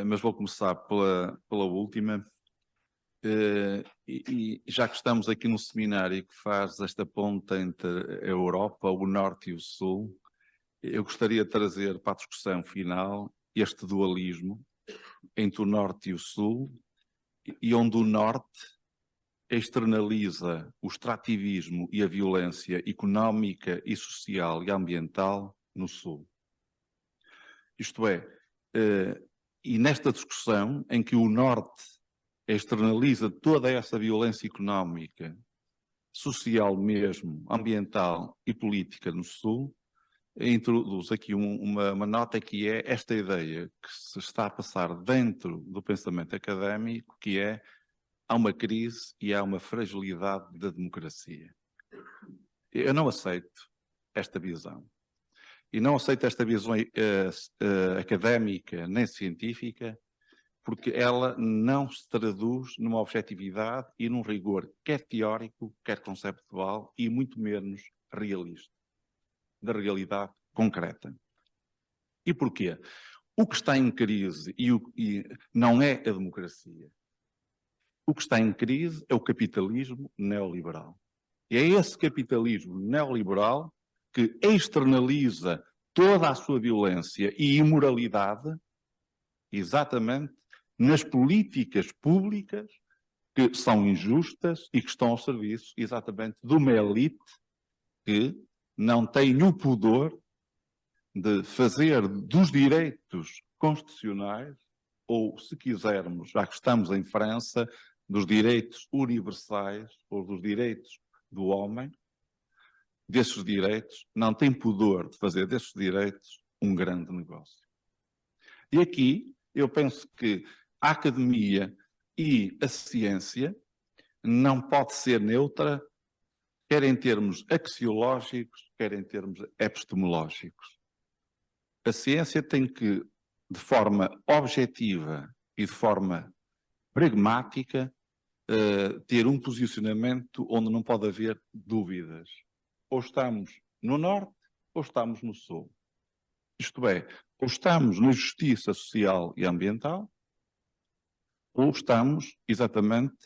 mas vou começar pela última. E já que estamos aqui num seminário que faz esta ponta entre a Europa, o Norte e o Sul, eu gostaria de trazer para a discussão final este dualismo entre o Norte e o Sul, e onde o Norte externaliza o extrativismo e a violência económica e social e ambiental no Sul. Isto é, e nesta discussão em que o Norte externaliza toda essa violência económica, social mesmo, ambiental e política no Sul, introduz aqui uma nota que é esta ideia que se está a passar dentro do pensamento académico, que é há uma crise e há uma fragilidade da democracia. Eu não aceito esta visão. E não aceito esta visão académica nem científica, porque ela não se traduz numa objetividade e num rigor quer teórico, quer conceptual e muito menos realista, da realidade concreta. E porquê? O que está em crise e não é a democracia. O que está em crise é o capitalismo neoliberal. E é esse capitalismo neoliberal que externaliza toda a sua violência e imoralidade exatamente nas políticas públicas que são injustas e que estão ao serviço exatamente de uma elite que não tem o pudor de fazer dos direitos constitucionais, ou se quisermos, já que estamos em França, dos direitos universais ou dos direitos do homem, desses direitos, não tem pudor de fazer desses direitos um grande negócio. E aqui eu penso que a academia e a ciência não pode ser neutra, quer em termos axiológicos, quer em termos epistemológicos. A ciência tem que, de forma objetiva e de forma pragmática, ter um posicionamento onde não pode haver dúvidas. Ou estamos no Norte ou estamos no Sul. Isto é, ou estamos na justiça social e ambiental, ou estamos exatamente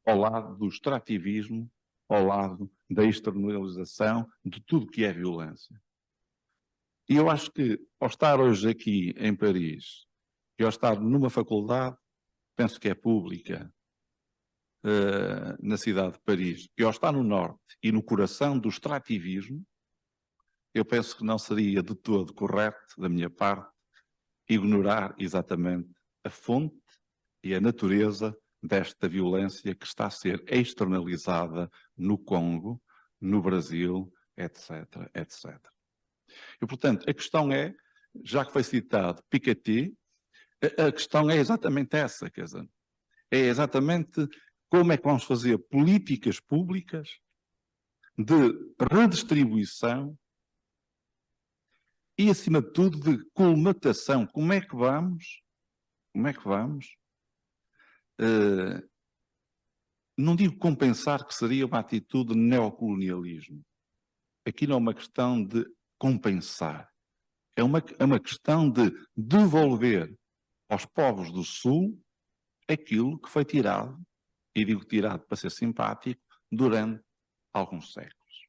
ao lado do extrativismo, ao lado da externalização de tudo que é violência. E eu acho que, ao estar hoje aqui em Paris, e ao estar numa faculdade, penso que é pública, na cidade de Paris, e ao estar no Norte e no coração do extrativismo, eu penso que não seria de todo correto, da minha parte, ignorar exatamente a fonte e a natureza desta violência que está a ser externalizada no Congo, no Brasil, etc, etc. E, portanto, a questão é, já que foi citado Piketty, a questão é exatamente essa, quer dizer, é exatamente como é que vamos fazer políticas públicas de redistribuição e, acima de tudo, de colmatação. Como é que vamos, não digo compensar, que seria uma atitude de neocolonialismo. Aqui não é uma questão de compensar. É uma questão de devolver aos povos do Sul aquilo que foi tirado, e digo tirado para ser simpático, durante alguns séculos.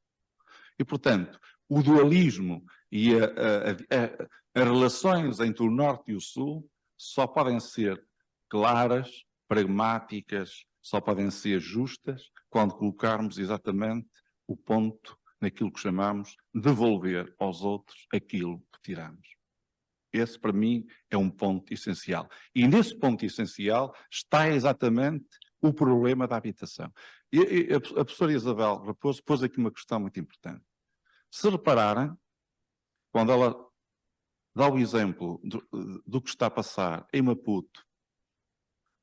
E, portanto, o dualismo e as relações entre o Norte e o Sul só podem ser claras, pragmáticas, só podem ser justas quando colocarmos exatamente o ponto naquilo que chamamos de devolver aos outros aquilo que tiramos. Esse, para mim, é um ponto essencial. E nesse ponto essencial está exatamente o problema da habitação. E a professora Isabel Raposo pôs aqui uma questão muito importante. Se repararem, quando ela dá o exemplo do que está a passar em Maputo,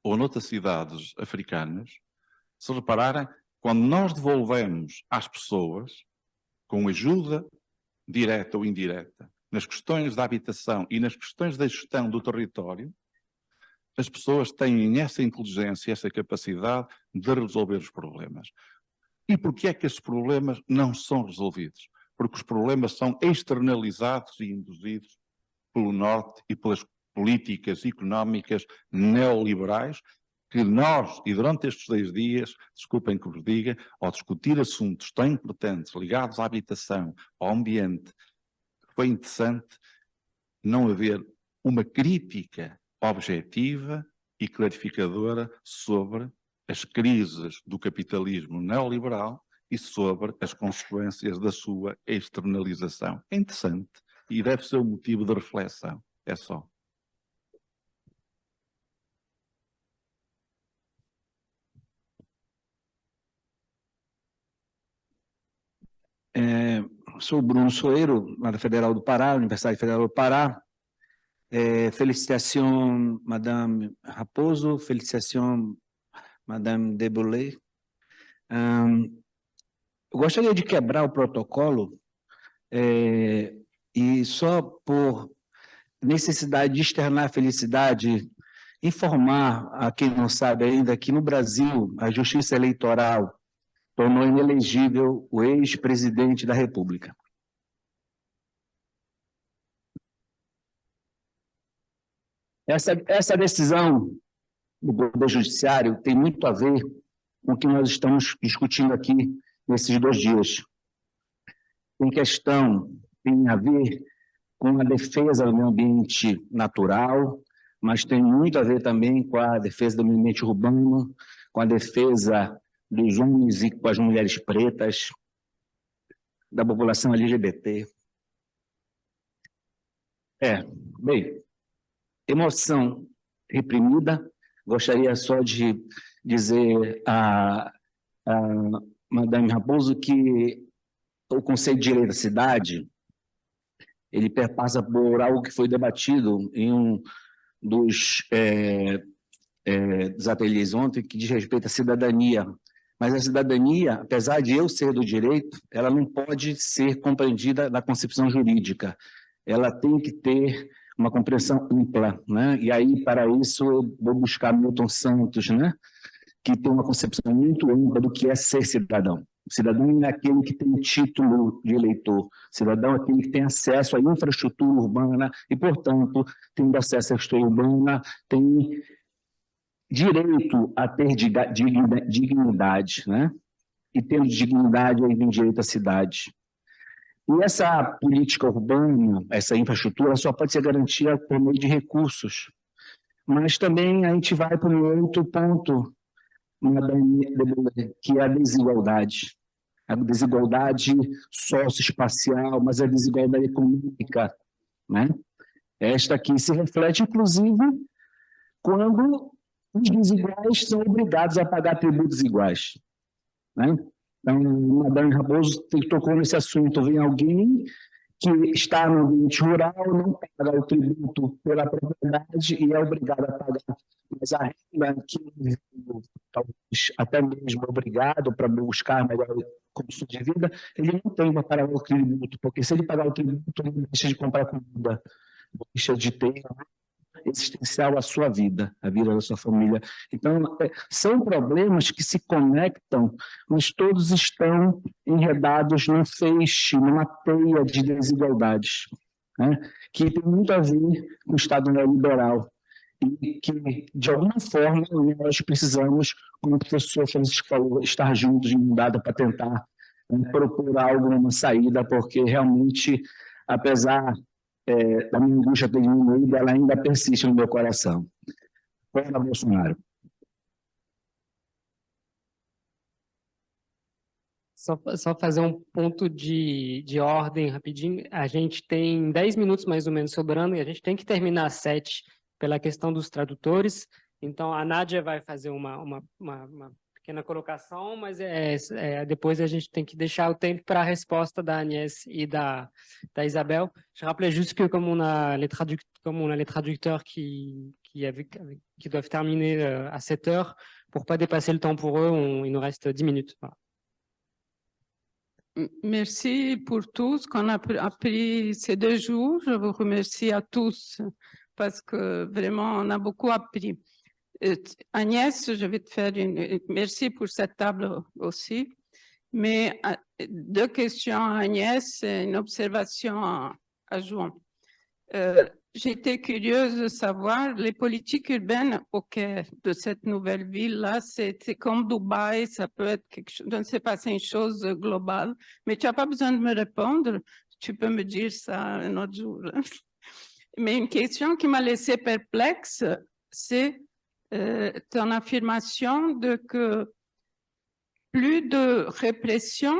ou noutras cidades africanas, se repararem, quando nós devolvemos às pessoas, com ajuda direta ou indireta, nas questões da habitação e nas questões da gestão do território, as pessoas têm essa inteligência, essa capacidade de resolver os problemas. E porquê é que esses problemas não são resolvidos? Porque os problemas são externalizados e induzidos pelo Norte e pelas políticas económicas neoliberais que nós, e durante estes 10 dias, desculpem que vos diga, ao discutir assuntos tão importantes ligados à habitação, ao ambiente, foi interessante não haver uma crítica objetiva e clarificadora sobre as crises do capitalismo neoliberal e sobre as consequências da sua externalização. É interessante e deve ser um motivo de reflexão, é só. Sou Bruno Soeiro, lá da Federal do Pará, Universidade Federal do Pará. Félicitations, Madame Raposo, félicitations, Madame Deboulay. Eu gostaria de quebrar o protocolo e só por necessidade de externar a felicidade, informar a quem não sabe ainda que no Brasil a Justiça Eleitoral tornou inelegível o ex-presidente da República. Essa decisão do Poder Judiciário tem muito a ver com o que nós estamos discutindo aqui nesses 2 dias. Tem a ver com a defesa do meio ambiente natural, mas tem muito a ver também com a defesa do meio ambiente urbano, com a defesa dos homens e com as mulheres pretas, da população LGBT. Bem, emoção reprimida. Gostaria só de dizer a Madame Raposo que o Conselho de Direito da Cidade ele perpassa por algo que foi debatido em um dos ateliês ontem, que diz respeito à cidadania. Mas a cidadania, apesar de eu ser do direito, ela não pode ser compreendida na concepção jurídica. Ela tem que ter uma compreensão ampla, né? E aí, para isso, eu vou buscar Milton Santos, né? Que tem uma concepção muito ampla do que é ser cidadão. O cidadão é aquele que tem título de eleitor. O cidadão é aquele que tem acesso à infraestrutura urbana e, portanto, tendo acesso à infraestrutura urbana, tem direito a ter dignidade, né? E tendo dignidade, aí vem direito à cidade. E essa política urbana, essa infraestrutura, só pode ser garantida por meio de recursos. Mas também a gente vai para um outro ponto, que é a desigualdade. A desigualdade socioespacial, mas a desigualdade econômica, né? Esta aqui se reflete, inclusive, quando os desiguais são obrigados a pagar tributos iguais, né? Então, Madame Raposo tocou nesse assunto. Vem alguém que está no ambiente rural, não paga o tributo pela propriedade e é obrigado a pagar. Mas a renda que talvez até mesmo obrigado para buscar melhor condições de vida, ele não tem para pagar o tributo, porque se ele pagar o tributo, ele deixa de comprar comida, deixa de ter existencial à sua vida, a vida da sua família. Então, são problemas que se conectam, mas todos estão enredados num feixe, numa teia de desigualdades, né? Que tem muito a ver com o Estado neoliberal e que, de alguma forma, nós precisamos, como o professor Francisco falou, estar juntos de mão dada para tentar propor algo, uma saída, porque realmente, apesar da minha angústia ter diminuído, ela ainda persiste no meu coração. Fala, Bolsonaro. Só fazer um ponto de ordem rapidinho. A gente tem 10 minutos mais ou menos sobrando e a gente tem que terminar às 7 pela questão dos tradutores. Então, a Nádia vai fazer uma pequena colocação, mas depois a gente tem que deixar o tempo para a resposta da Agnès et da Isabelle. Je rappelais juste que comme on a les traducteurs qui doivent terminer à 7 heures, pour pas dépasser le temps pour eux, il nous reste 10 minutes. Voilà. Merci pour tout ce qu'on a appris ces 2 jours. Je vous remercie à tous parce que vraiment, on a beaucoup appris. Agnès, je vais te faire merci pour cette table aussi. Mais 2 questions à Agnès et une observation à Juan. J'étais curieuse de savoir les politiques urbaines au cœur de cette nouvelle ville-là. C'est comme Dubaï, ça peut être quelque chose, je ne sais pas, c'est une chose globale, mais tu n'as pas besoin de me répondre. Tu peux me dire ça un autre jour. Mais une question qui m'a laissée perplexe, c'est ton affirmation de que plus de répression,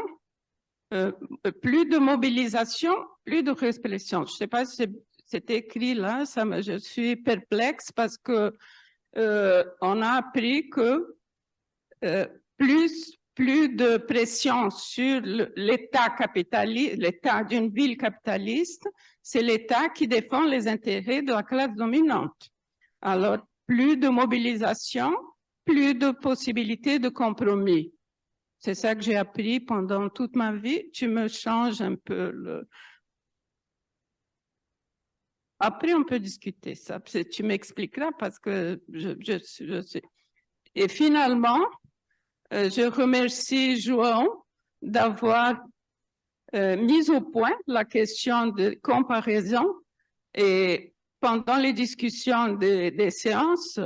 plus de mobilisation, plus de répression. Je ne sais pas si c'est écrit là, je suis perplexe parce que on a appris que plus de pression sur l'État capitaliste, l'État d'une ville capitaliste, c'est l'État qui défend les intérêts de la classe dominante. Alors, plus de mobilisation, plus de possibilités de compromis. C'est ça que j'ai appris pendant toute ma vie. Tu me changes un peu le... Après, on peut discuter ça. Tu m'expliqueras parce que je sais. Et finalement, je remercie João d'avoir mis au point la question de comparaison. Et pendant les discussions des séances,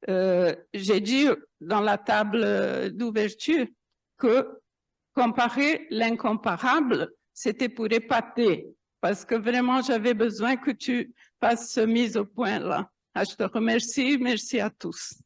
j'ai dit dans la table d'ouverture que comparer l'incomparable, c'était pour épater. Parce que vraiment, j'avais besoin que tu fasses ce mise au point-là. Je te remercie. Merci à tous.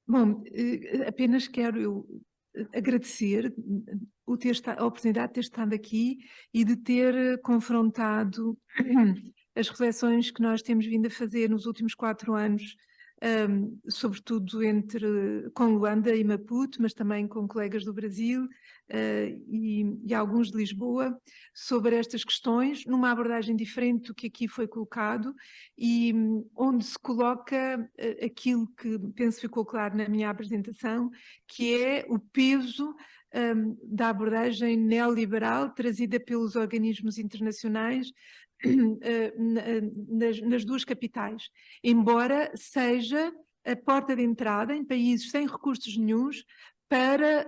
Bom, apenas quero agradecer a oportunidade de ter estado aqui e de ter confrontado as reflexões que nós temos vindo a fazer nos últimos 4 anos, sobretudo com Luanda e Maputo, mas também com colegas do Brasil e alguns de Lisboa, sobre estas questões, numa abordagem diferente do que aqui foi colocado e onde se coloca aquilo que penso ficou claro na minha apresentação, que é o peso da abordagem neoliberal trazida pelos organismos internacionais nas 2 capitais, embora seja a porta de entrada em países sem recursos nenhuns para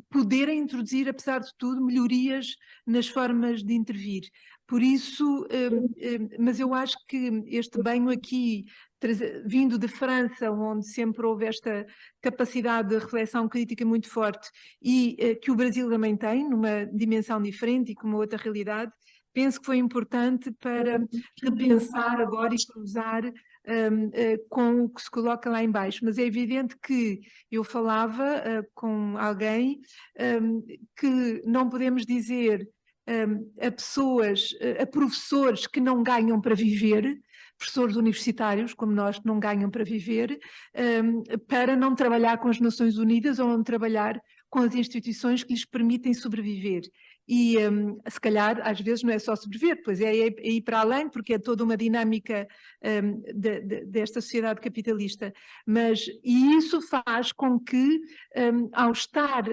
poderem introduzir, apesar de tudo, melhorias nas formas de intervir. Por isso, mas eu acho que este banho aqui, vindo de França, onde sempre houve esta capacidade de reflexão crítica muito forte e que o Brasil também tem, numa dimensão diferente e com uma outra realidade, penso que foi importante para repensar agora e cruzar com o que se coloca lá em baixo. Mas é evidente que eu falava com alguém que não podemos dizer a professores que não ganham para viver, professores universitários como nós que não ganham para viver, para não trabalhar com as Nações Unidas ou não trabalhar com as instituições que lhes permitem sobreviver. E se calhar às vezes não é só sobreviver, pois é ir para além, porque é toda uma dinâmica desta sociedade capitalista, e isso faz com que ao estar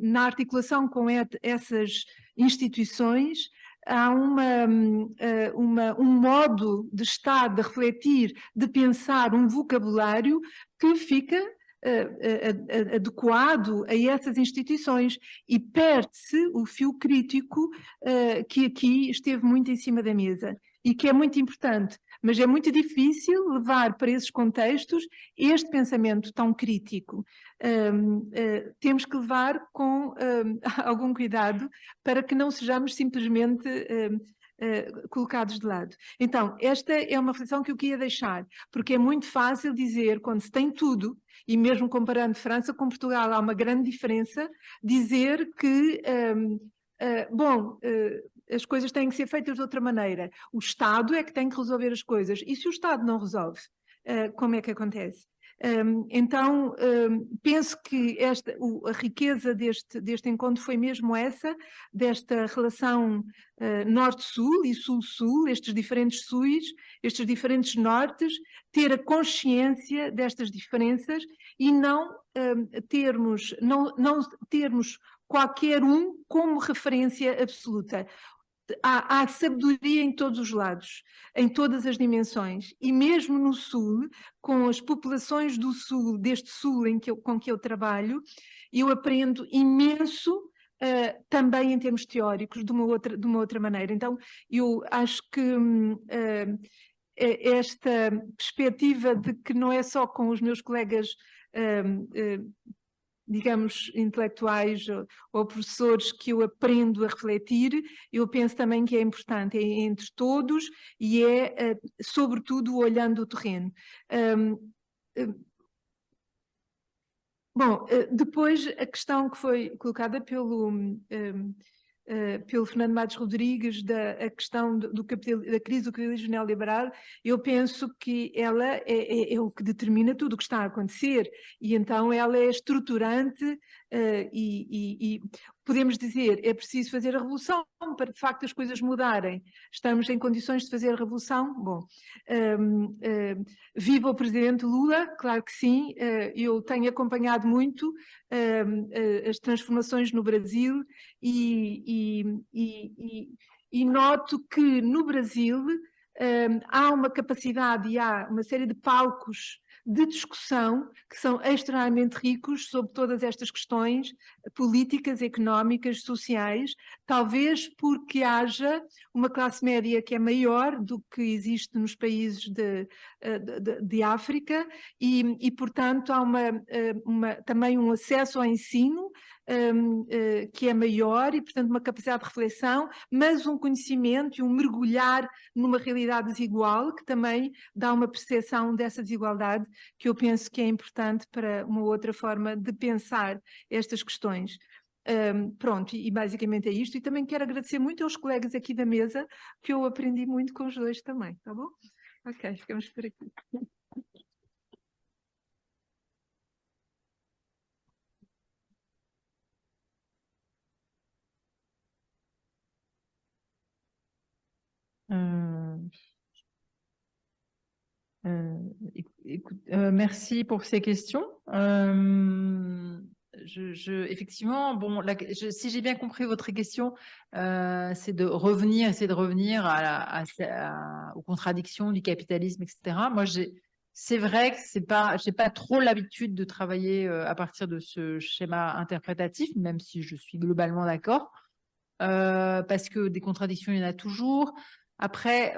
na articulação com essas instituições há um modo de estar, de refletir, de pensar, um vocabulário que fica adequado a essas instituições e perde-se o fio crítico que aqui esteve muito em cima da mesa e que é muito importante. mas é muito difícil levar para esses contextos este pensamento tão crítico. Temos que levar com algum cuidado para que não sejamos simplesmente colocados de lado. Então, esta é uma reflexão que eu queria deixar, porque é muito fácil dizer, quando se tem tudo, e mesmo comparando França com Portugal, há uma grande diferença, dizer que, as coisas têm que ser feitas de outra maneira. O Estado é que tem que resolver as coisas. E se o Estado não resolve, como é que acontece? Então, penso que a riqueza deste encontro foi mesmo essa, desta relação norte-sul e sul-sul, estes diferentes suis, estes diferentes nortes, ter a consciência destas diferenças e não termos qualquer um como referência absoluta. Há sabedoria em todos os lados, em todas as dimensões, e mesmo no Sul, com as populações do Sul, deste Sul com que eu trabalho, eu aprendo imenso também em termos teóricos, de uma outra maneira. Então, eu acho que esta perspectiva de que não é só com os meus colegas digamos, intelectuais ou professores que eu aprendo a refletir, eu penso também que é importante, é entre todos e é, sobretudo, olhando o terreno. Bom, depois a questão que foi colocada pelo Fernando Matos Rodrigues, a questão da crise do capitalismo neoliberal, eu penso que ela é o que determina tudo o que está a acontecer, e então ela é estruturante e podemos dizer, é preciso fazer a revolução para de facto as coisas mudarem. Estamos em condições de fazer a revolução? Bom, viva o Presidente Lula, claro que sim, eu tenho acompanhado muito as transformações no Brasil e noto que no Brasil há uma capacidade e há uma série de palcos de discussão que são extremamente ricos sobre todas estas questões políticas, económicas, sociais, talvez porque haja uma classe média que é maior do que existe nos países de África e, portanto, há também um acesso ao ensino que é maior e, portanto, uma capacidade de reflexão, mas um conhecimento e um mergulhar numa realidade desigual que também dá uma percepção dessa desigualdade que eu penso que é importante para uma outra forma de pensar estas questões. Pronto, e basicamente é isto. E também quero agradecer muito aos colegas aqui da mesa, que eu aprendi muito com os dois também, tá bom? Ok, ficamos por aqui. Merci pour ces questions. Effectivement, bon, si j'ai bien compris votre question, c'est de revenir, essayer de revenir aux contradictions du capitalisme, etc. Moi, c'est vrai que j'ai pas trop l'habitude de travailler à partir de ce schéma interprétatif, même si je suis globalement d'accord, parce que des contradictions, il y en a toujours. Après,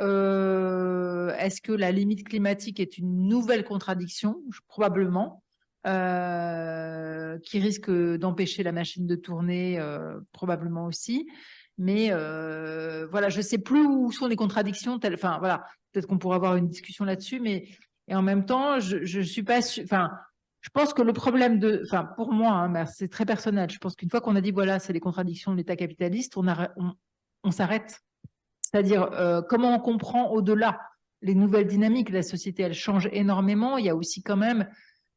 est-ce que la limite climatique est une nouvelle contradiction? Probablement, qui risque d'empêcher la machine de tourner, probablement aussi. Mais voilà, je ne sais plus où sont les contradictions. Enfin, voilà, peut-être qu'on pourra avoir une discussion là-dessus, mais et en même temps, je suis pas sûre. Enfin, je pense que le problème pour moi, hein, c'est très personnel. Je pense qu'une fois qu'on a dit voilà, c'est les contradictions de l'État capitaliste, on s'arrête. C'est-à-dire, comment on comprend au-delà les nouvelles dynamiques? La société, elle change énormément. Il y a aussi quand même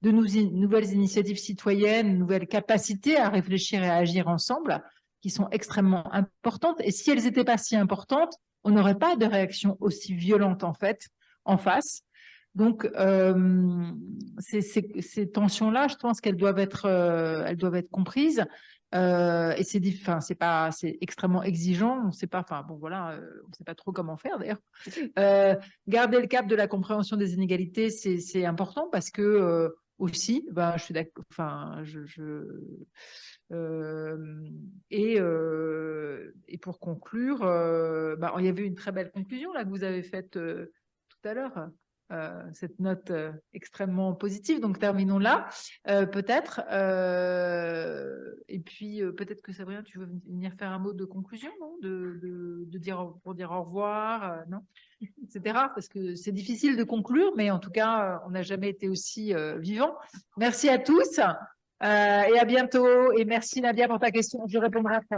de nouvelles initiatives citoyennes, nouvelles capacités à réfléchir et à agir ensemble qui sont extrêmement importantes. Et si elles n'étaient pas si importantes, on n'aurait pas de réaction aussi violente, en fait, en face. Donc, ces tensions-là, je pense qu'elles doivent être comprises. Et c'est extrêmement exigeant. On ne sait pas, enfin bon voilà, on ne sait pas trop comment faire d'ailleurs. Garder le cap de la compréhension des inégalités, c'est important parce que aussi, ben je suis d'accord. Enfin, et pour conclure, ben, il y avait une très belle conclusion là que vous avez faite tout tout à l'heure, cette note extrêmement positive. Donc, terminons là, peut-être. Et puis, peut-être que Sabrina, tu veux venir faire un mot de conclusion, non, pour dire au revoir, non, etc. Parce que c'est difficile de conclure, mais en tout cas, on n'a jamais été aussi vivants. Merci à tous et à bientôt. Et merci Nadia pour ta question. Je répondrai après.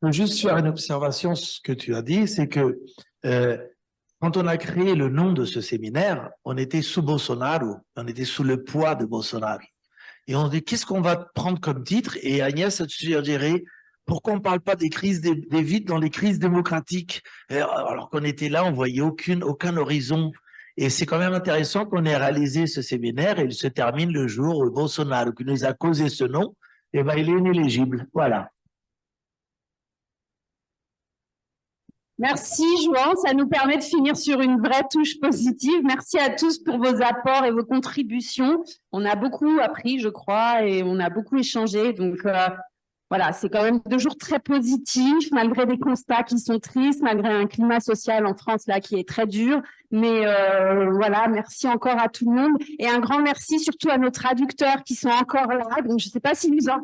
Je veux juste faire une observation, ce que tu as dit, c'est que quand on a créé le nom de ce séminaire, on était sous Bolsonaro, on était sous le poids de Bolsonaro. Et on dit, qu'est-ce qu'on va prendre comme titre? Et Agnès a suggéré, pourquoi on ne parle pas des crises des vides dans les crises démocratiques? Alors qu'on était là, on voyait aucun horizon. Et c'est quand même intéressant qu'on ait réalisé ce séminaire et il se termine le jour où Bolsonaro, qui nous a causé ce nom, eh ben, il est inéligible. Voilà. Merci, Joan. Ça nous permet de finir sur une vraie touche positive. Merci à tous pour vos apports et vos contributions. On a beaucoup appris, je crois, et on a beaucoup échangé. Donc, voilà, c'est quand même 2 jours très positifs, malgré des constats qui sont tristes, malgré un climat social en France là qui est très dur. Mais voilà, merci encore à tout le monde. Et un grand merci surtout à nos traducteurs qui sont encore là. Donc, je ne sais pas si vous en